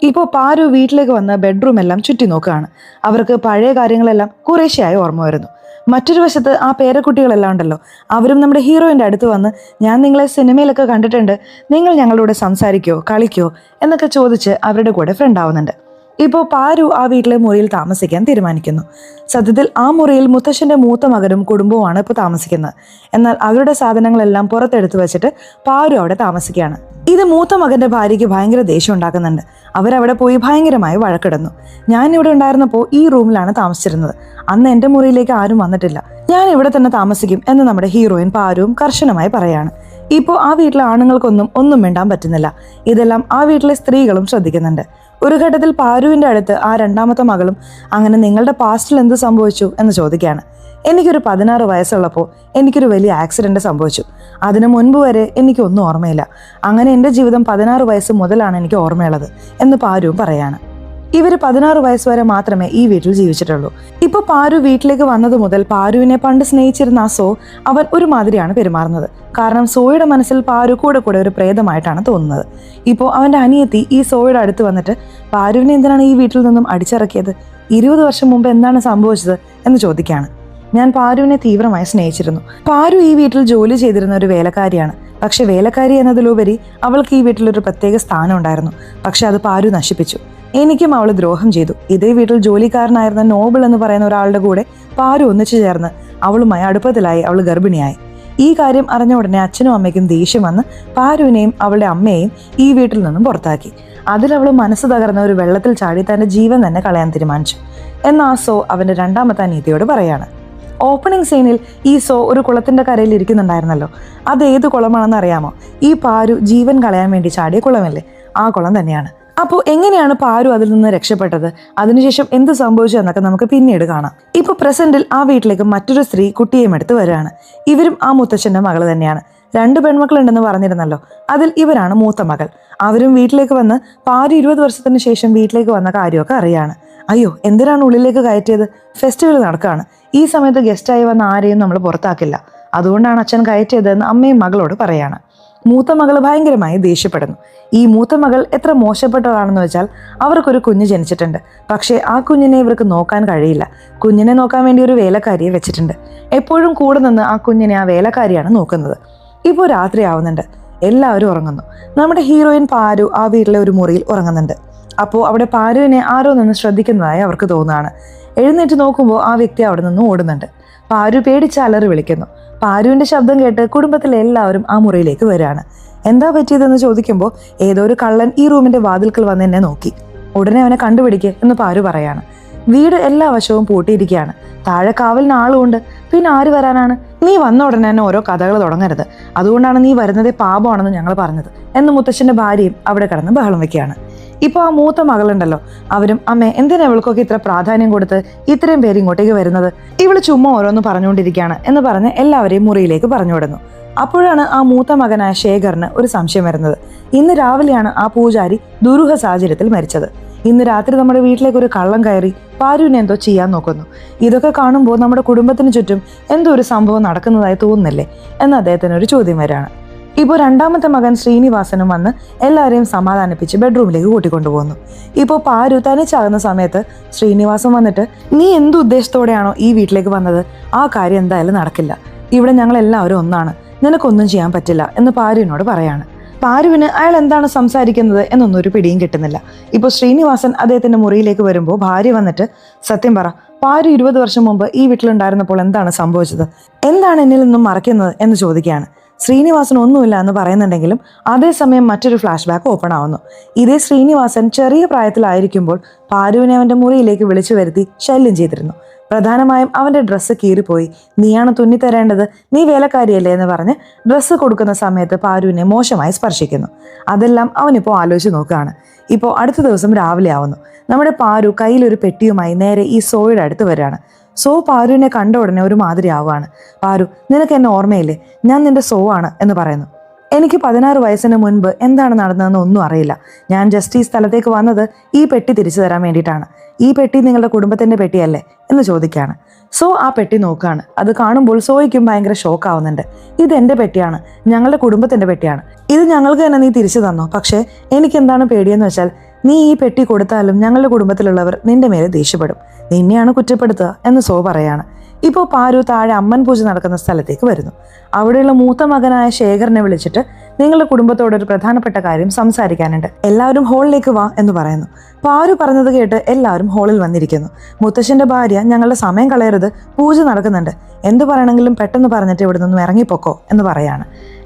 ഇപ്പോൾ പാരു വീട്ടിലേക്ക് വന്ന് ബെഡ്റൂം എല്ലാം ചുറ്റി നോക്കുകയാണ്. അവർക്ക് പഴയ കാര്യങ്ങളെല്ലാം കുറേശ്ശെയായി ഓർമ്മ വരുന്നു. മറ്റൊരു വശത്ത് ആ പേരക്കുട്ടികളെല്ലാം ഉണ്ടല്ലോ, അവരും നമ്മുടെ ഹീറോയിൻ്റെ അടുത്ത് വന്ന്, ഞാൻ നിങ്ങളെ സിനിമയിലൊക്കെ കണ്ടിട്ടുണ്ട്, നിങ്ങൾ ഞങ്ങളോട് സംസാരിക്കോ കളിക്കോ എന്നൊക്കെ ചോദിച്ച് അവരുടെ കൂടെ ഫ്രണ്ട് ആവുന്നുണ്ട്. ഇപ്പോൾ പാരു ആ വീട്ടിലെ മുറിയിൽ താമസിക്കാൻ തീരുമാനിക്കുന്നു. സത്യത്തിൽ ആ മുറിയിൽ മുത്തശ്ശൻ്റെ മൂത്ത മകനും കുടുംബവുമാണ് ഇപ്പോൾ താമസിക്കുന്നത്. എന്നാൽ അവരുടെ സാധനങ്ങളെല്ലാം പുറത്തെടുത്ത് വെച്ചിട്ട് പാരു അവിടെ താമസിക്കുകയാണ്. ഇത് മൂത്ത മകൻ്റെ ഭാര്യയ്ക്ക് ഭയങ്കര ദേഷ്യം ഉണ്ടാക്കുന്നുണ്ട്. അവരവിടെ പോയി ഭയങ്കരമായി വഴക്കിടുന്നു. ഞാൻ ഇവിടെ ഉണ്ടായിരുന്നപ്പോൾ ഈ റൂമിലാണ് താമസിച്ചിരുന്നത്, അന്ന് എൻ്റെ മുറിയിലേക്ക് ആരും വന്നിട്ടില്ല, ഞാൻ ഇവിടെ തന്നെ താമസിക്കും എന്ന് നമ്മുടെ ഹീറോയിൻ പാരുവും കർശനമായി പറയാണ്. ഇപ്പോൾ ആ വീട്ടിലെ ആണുങ്ങൾക്കൊന്നും ഒന്നും മിണ്ടാൻ പറ്റുന്നില്ല. ഇതെല്ലാം ആ വീട്ടിലെ സ്ത്രീകളും ശ്രദ്ധിക്കുന്നുണ്ട്. ഒരു ഘട്ടത്തിൽ പാരുവിൻ്റെ അടുത്ത് ആ 2ാമത്തെ മകളും, അങ്ങനെ നിങ്ങളുടെ പാസ്റ്റിൽ എന്ത് സംഭവിച്ചു എന്ന് ചോദിക്കുകയാണ്. എനിക്കൊരു 16 വയസ്സുള്ളപ്പോൾ എനിക്കൊരു വലിയ ആക്സിഡന്റ് സംഭവിച്ചു. അതിനു മുൻപ് വരെ എനിക്കൊന്നും ഓർമ്മയില്ല. അങ്ങനെ എൻ്റെ ജീവിതം 16 വയസ്സ് മുതലാണ് എനിക്ക് ഓർമ്മയുള്ളത് എന്ന് പാരുവും പറയാണ്. ഇവർ 16 വയസ്സ് വരെ മാത്രമേ ഈ വീട്ടിൽ ജീവിച്ചിട്ടുള്ളൂ. ഇപ്പൊ പാരു വീട്ടിലേക്ക് വന്നത് മുതൽ പാരുവിനെ പണ്ട് സ്നേഹിച്ചിരുന്ന ആ സോ അവൻ ഒരുമാതിരിയാണ് പെരുമാറുന്നത്. കാരണം സോയുടെ മനസ്സിൽ പാരു കൂടെ കൂടെ ഒരു പ്രേതമായിട്ടാണ് തോന്നുന്നത്. ഇപ്പോൾ അവന്റെ അനിയത്തി ഈ സോയുടെ അടുത്ത് വന്നിട്ട് പാരുവിനെ എന്തിനാണ് ഈ വീട്ടിൽ നിന്നും അടിച്ചിറക്കിയത്, 20 വർഷം മുമ്പ് എന്താണ് സംഭവിച്ചത് എന്ന് ചോദിക്കുകയാണ്. ഞാൻ പാരുവിനെ തീവ്രമായി സ്നേഹിച്ചിരുന്നു. പാരു ഈ വീട്ടിൽ ജോലി ചെയ്തിരുന്ന ഒരു വേലക്കാരിയാണ്. പക്ഷെ വേലക്കാരി എന്നതിലുപരി അവൾക്ക് ഈ വീട്ടിലൊരു പ്രത്യേക സ്ഥാനം ഉണ്ടായിരുന്നു. പക്ഷെ അത് പാരു നശിപ്പിച്ചു. എനിക്കും അവൾ ദ്രോഹം ചെയ്തു. ഇതേ വീട്ടിൽ ജോലിക്കാരനായിരുന്ന നോബിൾ എന്ന് പറയുന്ന ഒരാളുടെ കൂടെ പാരു ഒന്നിച്ചു ചേർന്ന് അവളുമായി അടുപ്പത്തിലായി. അവൾ ഗർഭിണിയായി. ഈ കാര്യം അറിഞ്ഞ ഉടനെ അച്ഛനും അമ്മയ്ക്കും ദേഷ്യം വന്ന് പാരുവിനെയും അവളുടെ അമ്മയെയും ഈ വീട്ടിൽ നിന്നും പുറത്താക്കി. അതിലവൾ മനസ്സ് തകർന്ന ഒരു വെള്ളത്തിൽ ചാടി തന്റെ ജീവൻ തന്നെ കളയാൻ തീരുമാനിച്ചു എന്ന് ആ സോ അവന്റെ രണ്ടാമത്തെ അനിയത്തിയോട് പറയാണ്. ഓപ്പണിംഗ് സീനിൽ ഈ സോ ഒരു കുളത്തിന്റെ കരയിൽ ഇരിക്കുന്നുണ്ടായിരുന്നല്ലോ. അത് ഏത് കുളമാണെന്ന് അറിയാമോ? ഈ പാരു ജീവൻ കളയാൻ വേണ്ടി ചാടിയ കുളമല്ലേ, ആ കുളം തന്നെയാണ്. അപ്പോൾ എങ്ങനെയാണ് പാരു അതിൽ നിന്ന് രക്ഷപ്പെട്ടത്, അതിനുശേഷം എന്ത് സംഭവിച്ചു എന്നൊക്കെ നമുക്ക് പിന്നീട് കാണാം. ഇപ്പൊ പ്രസന്റിൽ ആ വീട്ടിലേക്ക് മറ്റൊരു സ്ത്രീ കുട്ടിയെയും എടുത്ത് വരികയാണ്. ഇവരും ആ മുത്തച്ഛന്റെ മകൾ തന്നെയാണ്. 2 പെൺമക്കളുണ്ടെന്ന് പറഞ്ഞിരുന്നല്ലോ, അതിൽ ഇവരാണ് മൂത്ത മകൾ. അവരും വീട്ടിലേക്ക് വന്ന് പാരു 20 വർഷത്തിന് ശേഷം വീട്ടിലേക്ക് വന്ന കാര്യമൊക്കെ അറിയാണ്. അയ്യോ, എന്തിനാണ് ഉള്ളിലേക്ക് കയറ്റിയത്, ഫെസ്റ്റിവൽ നടക്കുകയാണ്, ഈ സമയത്ത് ഗസ്റ്റായി വന്ന ആരെയും നമ്മൾ പുറത്താക്കില്ല, അതുകൊണ്ടാണ് അച്ഛൻ കയറ്റിയതെന്ന് അമ്മയും മകളോട് പറയാണ്. മൂത്ത മകൾ ഭയങ്കരമായി ദേഷ്യപ്പെടുന്നു. ഈ മൂത്ത മകൾ എത്ര മോശപ്പെട്ടതാണെന്ന് വെച്ചാൽ അവർക്കൊരു കുഞ്ഞ് ജനിച്ചിട്ടുണ്ട്. പക്ഷേ ആ കുഞ്ഞിനെ ഇവർക്ക് നോക്കാൻ കഴിയില്ല. കുഞ്ഞിനെ നോക്കാൻ വേണ്ടി ഒരു വേലക്കാരിയെ വെച്ചിട്ടുണ്ട്. എപ്പോഴും കൂടെ നിന്ന് ആ കുഞ്ഞിനെ ആ വേലക്കാരിയാണ് നോക്കുന്നത്. ഇപ്പോൾ രാത്രിയാവുന്നുണ്ട്, എല്ലാവരും ഉറങ്ങുന്നു. നമ്മുടെ ഹീറോയിൻ പാരു ആ വീട്ടിലെ ഒരു മുറിയിൽ ഉറങ്ങുന്നുണ്ട്. അപ്പോൾ അവിടെ പാരുവിനെ ആരോ നിന്ന് ശ്രദ്ധിക്കുന്നതായി അവർക്ക് തോന്നുകയാണ്. എഴുന്നേറ്റ് നോക്കുമ്പോൾ ആ വ്യക്തി അവിടെ നിന്ന് ഓടുന്നുണ്ട്. പാരു പേടിച്ച് അലറി വിളിക്കുന്നു. പാരുവിന്റെ ശബ്ദം കേട്ട് കുടുംബത്തിലെ എല്ലാവരും ആ മുറിയിലേക്ക് വരികയാണ്. എന്താ പറ്റിയതെന്ന് ചോദിക്കുമ്പോൾ ഏതോ ഒരു കള്ളൻ ഈ റൂമിന്റെ വാതിൽക്കൽ വന്ന് എന്നെ നോക്കി, ഉടനെ അവനെ കണ്ടുപിടിക്കുക എന്ന് പാരു പറയാണ്. വീട് എല്ലാ വശവും പൂട്ടിയിരിക്കുകയാണ്. താഴെ കാവലിന് ആളുമുണ്ട്. പിന്നെ ആര് വരാനാണ്? നീ വന്ന ഉടനെ തന്നെ ഓരോ കഥകൾ തുടങ്ങരുത്, അതുകൊണ്ടാണ് നീ വരുന്നതേ പാപമാണെന്ന് ഞങ്ങൾ പറഞ്ഞത് എന്ന് മുത്തച്ഛന്റെ ഭാര്യയും അവിടെ കിടന്ന് ബഹളം വെക്കുകയാണ്. ഇപ്പോൾ ആ മൂത്ത മകളുണ്ടല്ലോ, അവരും അമ്മേ എന്തിനാ ഇവൾക്കൊക്കെ ഇത്ര പ്രാധാന്യം കൊടുത്ത് ഇത്രയും പേര് ഇങ്ങോട്ടേക്ക് വരുന്നത്, ഇവള് ചുമ്മാ ഓരോന്ന് പറഞ്ഞുകൊണ്ടിരിക്കുകയാണ് എന്ന് പറഞ്ഞ് എല്ലാവരെയും മുറിയിലേക്ക് പറഞ്ഞു വിടുന്നു. അപ്പോഴാണ് ആ മൂത്ത മകനായ ശേഖറിന് ഒരു സംശയം വരുന്നത്. ഇന്ന് രാവിലെയാണ് ആ പൂജാരി ദുരൂഹ സാഹചര്യത്തിൽ മരിച്ചത്. ഇന്ന് രാത്രി നമ്മുടെ വീട്ടിലേക്ക് ഒരു കള്ളം കയറി പാരുവിനെ എന്തോ ചെയ്യാൻ നോക്കുന്നു. ഇതൊക്കെ കാണുമ്പോൾ നമ്മുടെ കുടുംബത്തിന് ചുറ്റും എന്തോ ഒരു സംഭവം നടക്കുന്നതായി തോന്നുന്നില്ലേ എന്ന് അദ്ദേഹത്തിന് ഒരു ചോദ്യം വരികയാണ്. ഇപ്പോൾ രണ്ടാമത്തെ മകൻ ശ്രീനിവാസനും വന്ന് എല്ലാവരെയും സമാധാനിപ്പിച്ച് ബെഡ്റൂമിലേക്ക് കൂട്ടിക്കൊണ്ടുപോകുന്നു. ഇപ്പോൾ പാരു തനിച്ചാകുന്ന സമയത്ത് ശ്രീനിവാസൻ വന്നിട്ട് നീ എന്ത് ഉദ്ദേശത്തോടെയാണോ ഈ വീട്ടിലേക്ക് വന്നത്, ആ കാര്യം എന്തായാലും നടക്കില്ല, ഇവിടെ ഞങ്ങൾ എല്ലാവരും ഒന്നാണ്, നിനക്കൊന്നും ചെയ്യാൻ പറ്റില്ല എന്ന് പാരുവിനോട് പറയാണ്. പാരുവിന് അയാൾ എന്താണ് സംസാരിക്കുന്നത് എന്നൊന്നും ഒരു പിടിയും കിട്ടുന്നില്ല. ഇപ്പോൾ ശ്രീനിവാസൻ അദ്ദേഹത്തിന്റെ മുറിയിലേക്ക് വരുമ്പോൾ ഭാര്യ വന്നിട്ട് സത്യം പറ, പാരു 20 വർഷം മുമ്പ് ഈ വീട്ടിലുണ്ടായിരുന്നപ്പോൾ എന്താണ് സംഭവിച്ചത്, എന്താണ് എന്നിൽ നിന്നും മറയ്ക്കുന്നത് എന്ന് ചോദിക്കുകയാണ്. ശ്രീനിവാസൻ ഒന്നുമില്ല എന്ന് പറയുന്നുണ്ടെങ്കിലും അതേസമയം മറ്റൊരു ഫ്ലാഷ് ബാക്ക് ഓപ്പൺ ആവുന്നു. ഇതേ ശ്രീനിവാസൻ ചെറിയ പ്രായത്തിലായിരിക്കുമ്പോൾ പാരുവിനെ അവന്റെ മുറിയിലേക്ക് വിളിച്ചു വരുത്തി ശല്യം ചെയ്തിരുന്നു. പ്രധാനമായും അവന്റെ ഡ്രസ്സ് കീറിപ്പോയി, നീയാണ് തുന്നിത്തരേണ്ടത്, നീ വേലക്കാരിയല്ലേ എന്ന് പറഞ്ഞ് ഡ്രസ്സ് കൊടുക്കുന്ന സമയത്ത് പാരുവിനെ മോശമായി സ്പർശിക്കുന്നു. അതെല്ലാം അവനിപ്പോൾ ആലോചിച്ച് നോക്കുകയാണ്. ഇപ്പോൾ അടുത്ത ദിവസം രാവിലെ ആവുന്നു. നമ്മുടെ പാരു കയ്യിലൊരു പെട്ടിയുമായി നേരെ ഈ സോയുടെ അടുത്ത് വരികയാണ്. സോ പാരുവിനെ കണ്ട ഉടനെ ഒരു മാതിരി ആവുകയാണ്. പാരു, നിനക്ക് എന്നെ ഓർമ്മയില്ലേ, ഞാൻ നിന്റെ സോ ആണ് എന്ന് പറയുന്നു. എനിക്ക് 16 വയസ്സിന് മുൻപ് എന്താണ് നടന്നതെന്ന് ഒന്നും അറിയില്ല. ഞാൻ ജസ്റ്റ് ഈ സ്ഥലത്തേക്ക് വന്നത് ഈ പെട്ടി തിരിച്ചു തരാൻ വേണ്ടിയിട്ടാണ്. ഈ പെട്ടി നിങ്ങളുടെ കുടുംബത്തിന്റെ പെട്ടിയല്ലേ എന്ന് ചോദിക്കുകയാണ്. സോ ആ പെട്ടി നോക്കുകയാണ്. അത് കാണുമ്പോൾ സോയ്ക്കും ഭയങ്കര ഷോക്ക് ആവുന്നുണ്ട്. ഇത് എൻ്റെ പെട്ടിയാണ്, ഞങ്ങളുടെ കുടുംബത്തിന്റെ പെട്ടിയാണ്, ഇത് ഞങ്ങൾക്ക് തന്നെ നീ തിരിച്ചു തന്നോ. പക്ഷേ എനിക്ക് എന്താണ് പേടിയെന്ന് വെച്ചാൽ നീ ഈ പെട്ടി കൊടുത്താലും ഞങ്ങളുടെ കുടുംബത്തിലുള്ളവർ നിന്റെ മേലെ ദേഷ്യപ്പെടും, നിന്നെയാണ് കുറ്റപ്പെടുത്തുക എന്ന് സോ പറയാണ്. ഇപ്പോൾ പാരു താഴെ അമ്മൻ പൂജ നടക്കുന്ന സ്ഥലത്തേക്ക് വരുന്നു. അവിടെയുള്ള മൂത്ത മകനായ ശേഖറിനെ വിളിച്ചിട്ട് നിങ്ങളുടെ കുടുംബത്തോടൊരു പ്രധാനപ്പെട്ട കാര്യം സംസാരിക്കാനുണ്ട്, എല്ലാവരും ഹാളിലേക്ക് വാ എന്ന് പറയുന്നു. പാരു പറഞ്ഞത് കേട്ട് എല്ലാവരും ഹാളിൽ വന്നിരിക്കുന്നു. മുത്തശ്ശന്റെ ഭാര്യ ഞങ്ങളുടെ സമയം കളയരുത്, പൂജ നടക്കുന്നുണ്ട്, എന്ത് പറയണമെങ്കിലും പെട്ടെന്ന് പറഞ്ഞിട്ട് ഇവിടെ നിന്നും ഇറങ്ങിപ്പോക്കോ എന്ന് പറയാണ്.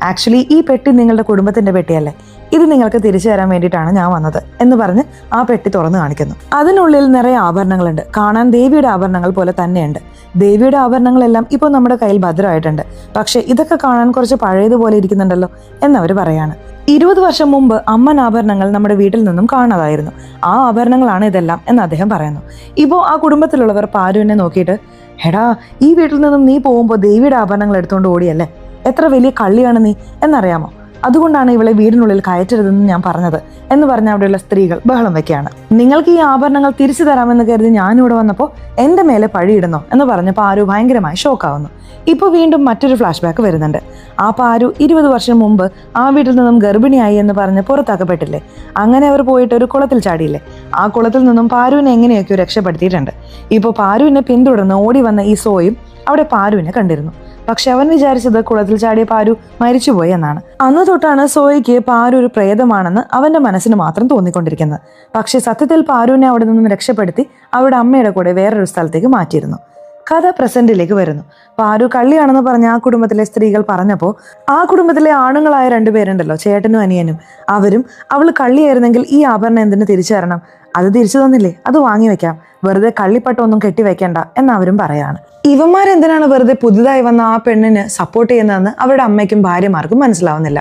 ആക്ച്വലി ഈ പെട്ടി നിങ്ങളുടെ കുടുംബത്തിന്റെ പെട്ടിയല്ലേ, ഇത് നിങ്ങൾക്ക് തിരിച്ചു തരാൻ വേണ്ടിയിട്ടാണ് ഞാൻ വന്നത് എന്ന് പറഞ്ഞ് ആ പെട്ടി തുറന്നു കാണിക്കുന്നു. അതിനുള്ളിൽ നിറയെ ആഭരണങ്ങളുണ്ട്, കാണാൻ ദേവിയുടെ ആഭരണങ്ങൾ പോലെ തന്നെയുണ്ട്. ദേവിയുടെ ആഭരണങ്ങളെല്ലാം ഇപ്പോൾ നമ്മുടെ കയ്യിൽ ഭദ്രമായിട്ടുണ്ട്, പക്ഷെ ഇതൊക്കെ കാണാൻ കുറച്ച് പഴയതുപോലെ ഇരിക്കുന്നുണ്ടല്ലോ എന്നവർ പറയാണ്. 20 വർഷം മുമ്പ് അമ്മൻ ആഭരണങ്ങൾ നമ്മുടെ വീട്ടിൽ നിന്നും കാണാതായിരുന്നു, ആ ആഭരണങ്ങളാണ് ഇതെല്ലാം എന്ന് അദ്ദേഹം പറയുന്നു. ഇപ്പോൾ ആ കുടുംബത്തിലുള്ളവർ പാരുവിനെ നോക്കിയിട്ട് എടാ, ഈ വീട്ടിൽ നിന്നും നീ പോകുമ്പോൾ ദേവിയുടെ ആഭരണങ്ങൾ എടുത്തുകൊണ്ട് ഓടിയല്ലേ, എത്ര വലിയ കള്ളിയാണ് നീ എന്നറിയാമോ? അതുകൊണ്ടാണ് ഇവളെ വീടിനുള്ളിൽ കയറ്റരുതെന്ന് ഞാൻ പറഞ്ഞത് എന്ന് പറഞ്ഞ അവിടെയുള്ള സ്ത്രീകൾ ബഹളം വെക്കുകയാണ്. നിങ്ങൾക്ക് ഈ ആഭരണങ്ങൾ തിരിച്ചു തരാമെന്ന് കരുതി ഞാനിവിടെ വന്നപ്പോൾ എൻ്റെ മേലെ പഴിയിടുന്നോ എന്ന് പറഞ്ഞ പാരു ഭയങ്കരമായി ഷോക്കാവുന്നു. ഇപ്പോൾ വീണ്ടും മറ്റൊരു ഫ്ലാഷ് ബാക്ക് വരുന്നുണ്ട്. ആ പാരു 20 വർഷം മുമ്പ് ആ വീട്ടിൽ നിന്നും ഗർഭിണിയായി എന്ന് പറഞ്ഞ് പുറത്താക്കപ്പെട്ടില്ലേ? അങ്ങനെ അവർ പോയിട്ട് ഒരു കുളത്തിൽ ചാടിയില്ലേ? ആ കുളത്തിൽ നിന്നും പാരുവിനെ എങ്ങനെയൊക്കെയോ രക്ഷപ്പെടുത്തിയിട്ടുണ്ട്. ഇപ്പോൾ പാരുവിനെ പിന്തുടർന്ന് ഓടി വന്ന ഈ സോയും അവിടെ പാരുവിനെ കണ്ടിരുന്നു. പക്ഷെ അവൻ വിചാരിച്ചത് കുളത്തിൽ ചാടിയ പാരു മരിച്ചുപോയി എന്നാണ്. അന്ന് തൊട്ടാണ് സോയ്ക്ക് പാരു ഒരു പ്രേതമാണെന്ന് അവന്റെ മനസ്സിന് മാത്രം തോന്നിക്കൊണ്ടിരിക്കുന്നത്. പക്ഷെ സത്യത്തിൽ പാരുവിനെ അവിടെ നിന്നും രക്ഷപ്പെടുത്തി അവരുടെ അമ്മയുടെ കൂടെ വേറൊരു സ്ഥലത്തേക്ക് മാറ്റിയിരുന്നു. കഥ പ്രസന്റിലേക്ക് വരുന്നു. പാരു കള്ളിയാണെന്ന് പറഞ്ഞ ആ കുടുംബത്തിലെ സ്ത്രീകൾ പറഞ്ഞപ്പോൾ ആ കുടുംബത്തിലെ ആണുങ്ങളായ 2 പേരുണ്ടല്ലോ, ചേട്ടനും അനിയനും, അവരും അവൾ കള്ളിയായിരുന്നെങ്കിൽ ഈ ആഭരണം എന്തിനു തിരിച്ചു തരണം, അത് തിരിച്ചു തന്നില്ലേ, അത് വാങ്ങി വെക്കാം, വെറുതെ കള്ളിപ്പട്ടൊന്നും കെട്ടിവെക്കണ്ട എന്നവരും പറയാണ്. ഇവന്മാരെന്തിനാണ് വെറുതെ പുതുതായി വന്ന ആ പെണ്ണിന് സപ്പോർട്ട് ചെയ്യുന്നതെന്ന് അവരുടെ അമ്മയ്ക്കും ഭാര്യമാർക്കും മനസ്സിലാവുന്നില്ല.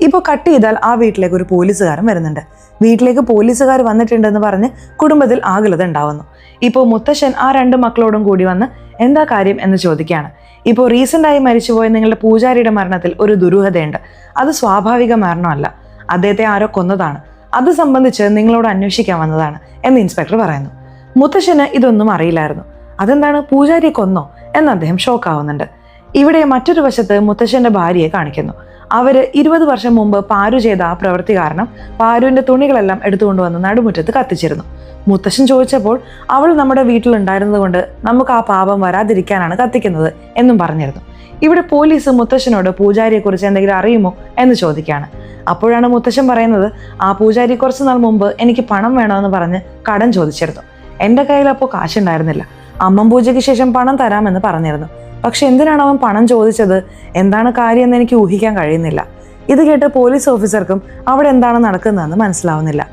ഇപ്പോൾ കട്ട് ചെയ്താൽ ആ വീട്ടിലേക്ക് ഒരു പോലീസുകാരൻ വരുന്നുണ്ട്. വീട്ടിലേക്ക് പോലീസുകാർ വന്നിട്ടുണ്ടെന്ന് പറഞ്ഞ് കുടുംബത്തിൽ ആകുലത ഉണ്ടാവുന്നു. ഇപ്പോൾ മുത്തശ്ശൻ ആ 2 മക്കളോടും കൂടി വന്ന് എന്താ കാര്യം എന്ന് ചോദിക്കുകയാണ്. ഇപ്പോൾ റീസെൻ്റായി മരിച്ചുപോയ നിങ്ങളുടെ പൂജാരിയുടെ മരണത്തിൽ ഒരു ദുരൂഹതയുണ്ട്. അത് സ്വാഭാവിക മരണമല്ല, അദ്ദേഹത്തെ ആരോ കൊന്നതാണ്. അത് സംബന്ധിച്ച് നിങ്ങളോട് അന്വേഷിക്കാൻ വന്നതാണ് എന്ന് ഇൻസ്പെക്ടർ പറയുന്നു. മുത്തശ്ശന് ഇതൊന്നും അറിയില്ലായിരുന്നു. അതെന്താണ്, പൂജാരിയെ കൊന്നോ എന്ന് അദ്ദേഹം ഷോക്കാവുന്നുണ്ട്. ഇവിടെ മറ്റൊരു വശത്ത് മുത്തശ്ശന്റെ ഭാര്യയെ കാണിക്കുന്നു. അവര് 20 വർഷം മുമ്പ് പാരു ചെയ്ത ആ പ്രവൃത്തി കാരണം പാരുവിന്റെ തുണികളെല്ലാം എടുത്തുകൊണ്ടുവന്ന് നടുമുറ്റത്ത് കത്തിച്ചിരുന്നു. മുത്തശ്ശൻ ചോദിച്ചപ്പോൾ അവൾ നമ്മുടെ വീട്ടിലുണ്ടായിരുന്നത് കൊണ്ട് നമുക്ക് ആ പാപം വരാതിരിക്കാനാണ് കത്തിക്കുന്നത് എന്നും പറഞ്ഞിരുന്നു. ഇവിടെ പോലീസ് മുത്തശ്ശനോട് പൂജാരിയെക്കുറിച്ച് എന്തെങ്കിലും അറിയുമോ എന്ന് ചോദിക്കുകയാണ്. അപ്പോഴാണ് മുത്തശ്ശൻ പറയുന്നത്, ആ പൂജാരി കുറച്ചു നാൾ മുമ്പ് എനിക്ക് പണം വേണമെന്ന് പറഞ്ഞ് കടം ചോദിച്ചിരുന്നു. എൻ്റെ കയ്യിൽ അപ്പോൾ കാശുണ്ടായിരുന്നില്ല. അമ്മം പൂജയ്ക്ക് ശേഷം പണം തരാമെന്ന് പറഞ്ഞിരുന്നു. പക്ഷെ എന്തിനാണ് അവൻ പണം ചോദിച്ചത്, എന്താണ് കാര്യം എന്ന് എനിക്ക് ഊഹിക്കാൻ കഴിയുന്നില്ല. ഇത് കേട്ട് പോലീസ് ഓഫീസർക്കും അവിടെ എന്താണ് നടക്കുന്നതെന്ന് മനസ്സിലാവുന്നില്ല.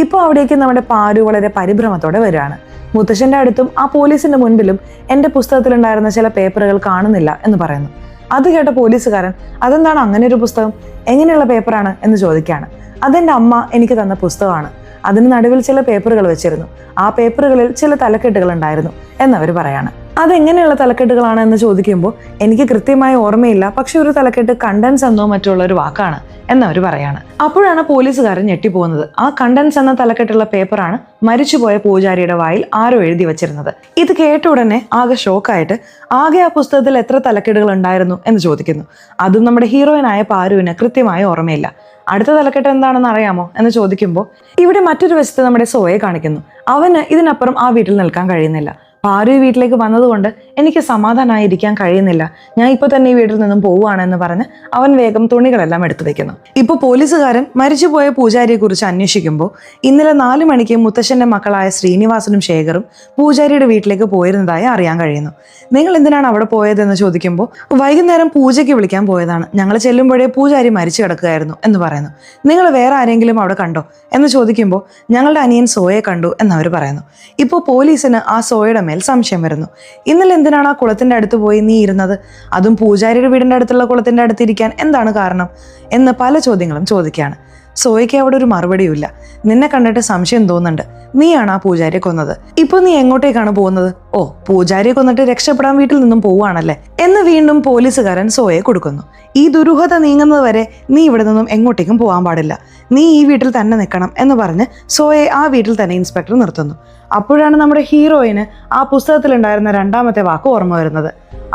ഇപ്പോൾ അവിടേക്ക് നമ്മുടെ പാരു വളരെ പരിഭ്രമത്തോടെ വരികയാണ്. മുത്തശ്ശന്റെ അടുത്തും ആ പോലീസിന്റെ മുൻപിലും എൻ്റെ പുസ്തകത്തിലുണ്ടായിരുന്ന ചില പേപ്പറുകൾ കാണുന്നില്ല എന്ന് പറയുന്നു. അത് കേട്ട പോലീസുകാരൻ അതെന്താണ് അങ്ങനെ ഒരു പുസ്തകം, എങ്ങനെയുള്ള പേപ്പറാണ് എന്ന് ചോദിക്കുകയാണ്. അതെൻ്റെ അമ്മ എനിക്ക് തന്ന പുസ്തകമാണ്. അതിന് നടുവിൽ ചില പേപ്പറുകൾ വെച്ചിരുന്നു. ആ പേപ്പറുകളിൽ ചില തലക്കെട്ടുകൾ ഉണ്ടായിരുന്നു എന്നവർ പറയാണ്. അതെങ്ങനെയുള്ള തലക്കെട്ടുകളാണ് എന്ന് ചോദിക്കുമ്പോൾ എനിക്ക് കൃത്യമായി ഓർമ്മയില്ല, പക്ഷെ ഒരു തലക്കെട്ട് കണ്ടൻസ് എന്നോ മറ്റുള്ള ഒരു വാക്കാണ് എന്നവർ പറയാണ്. അപ്പോഴാണ് പോലീസുകാരൻ ഞെട്ടിപ്പോകുന്നത്. ആ കണ്ടൻസ് എന്ന തലക്കെട്ടുള്ള പേപ്പറാണ് മരിച്ചുപോയ പൂജാരിയുടെ വായിൽ ആരോ എഴുതി വെച്ചിരുന്നത്. ഇത് കേട്ട ഉടനെ ആകെ ഷോക്കായിട്ട് ആകെ ആ പുസ്തകത്തിൽ എത്ര തലക്കെട്ടുകൾ ഉണ്ടായിരുന്നു എന്ന് ചോദിക്കുന്നു. അതും നമ്മുടെ ഹീറോയിനായ പാരുവിന് കൃത്യമായി ഓർമ്മയില്ല. അടുത്ത തലക്കെട്ട് എന്താണെന്ന് അറിയാമോ എന്ന് ചോദിക്കുമ്പോൾ ഇവിടെ മറ്റൊരു വശത്ത് നമ്മുടെ സോയെ കാണിക്കുന്നു. അവന് ഇതിനപ്പുറം ആ വീട്ടിൽ നിൽക്കാൻ കഴിയുന്നില്ല. പാരു ഈ വീട്ടിലേക്ക് വന്നതുകൊണ്ട് എനിക്ക് സമാധാനമായിരിക്കാൻ കഴിയുന്നില്ല, ഞാൻ ഇപ്പോൾ തന്നെ ഈ വീട്ടിൽ നിന്നും പോവുകയാണെന്ന് പറഞ്ഞ് അവൻ വേഗം തുണികളെല്ലാം എടുത്തു വെക്കുന്നു. ഇപ്പോൾ പോലീസുകാരൻ മരിച്ചുപോയ പൂജാരിയെ കുറിച്ച് അന്വേഷിക്കുമ്പോൾ ഇന്നലെ 4 മണിക്ക് മുത്തശ്ശന്റെ മക്കളായ ശ്രീനിവാസനും ശേഖറും പൂജാരിയുടെ വീട്ടിലേക്ക് പോയിരുന്നതായി അറിയാൻ കഴിയുന്നു. നിങ്ങൾ എന്തിനാണ് അവിടെ പോയതെന്ന് ചോദിക്കുമ്പോൾ വൈകുന്നേരം പൂജയ്ക്ക് വിളിക്കാൻ പോയതാണ്, ഞങ്ങൾ ചെല്ലുമ്പോഴേ പൂജാരി മരിച്ചു കിടക്കുകയായിരുന്നു എന്ന് പറയുന്നു. നിങ്ങൾ വേറെ ആരെങ്കിലും അവിടെ കണ്ടോ എന്ന് ചോദിക്കുമ്പോൾ ഞങ്ങളുടെ അനിയൻ സോയെ കണ്ടു എന്നവർ പറയുന്നു. ഇപ്പോൾ പോലീസിന് ആ സോയുടെ മേൽ സംശയം വരുന്നു. ഇന്നലെ എന്തിനാണ് ആ കുളത്തിന്റെ അടുത്ത് പോയി നീ ഇരുന്നത്, അതും പൂജാരിയുടെ വീടിന്റെ അടുത്തുള്ള കുളത്തിന്റെ അടുത്തിരിക്കാൻ എന്താണ് കാരണം എന്ന് പല ചോദ്യങ്ങളും ചോദിക്കുകയാണ്. സോയ്ക്ക് അവിടെ ഒരു മറുപടിയുമില്ല. നിന്നെ കണ്ടിട്ട് സംശയം തോന്നുന്നുണ്ട്, നീയാണ് ആ പൂജാരിയെ കൊന്നത്, ഇപ്പൊ നീ എങ്ങോട്ടേക്കാണ് പോകുന്നത്? ഓ, പൂജാരിയെ കൊന്നിട്ട് രക്ഷപ്പെടാൻ വീട്ടിൽ നിന്നും പോവുകയാണല്ലേ എന്ന് വീണ്ടും പോലീസുകാരൻ സോയെ കൊടുക്കുന്നു. ഈ ദുരൂഹത നീങ്ങുന്നത് വരെ നീ ഇവിടെ നിന്നും എങ്ങോട്ടേക്കും പോകാൻ പാടില്ല, നീ ഈ വീട്ടിൽ തന്നെ നിൽക്കണം എന്ന് പറഞ്ഞ് സോയെ ആ വീട്ടിൽ തന്നെ ഇൻസ്പെക്ടർ നിർത്തുന്നു. അപ്പോഴാണ് നമ്മുടെ ഹീറോയിന് ആ പുസ്തകത്തിലുണ്ടായിരുന്ന 2ാമത്തെ വാക്ക് ഓർമ്മ വരുന്നത്.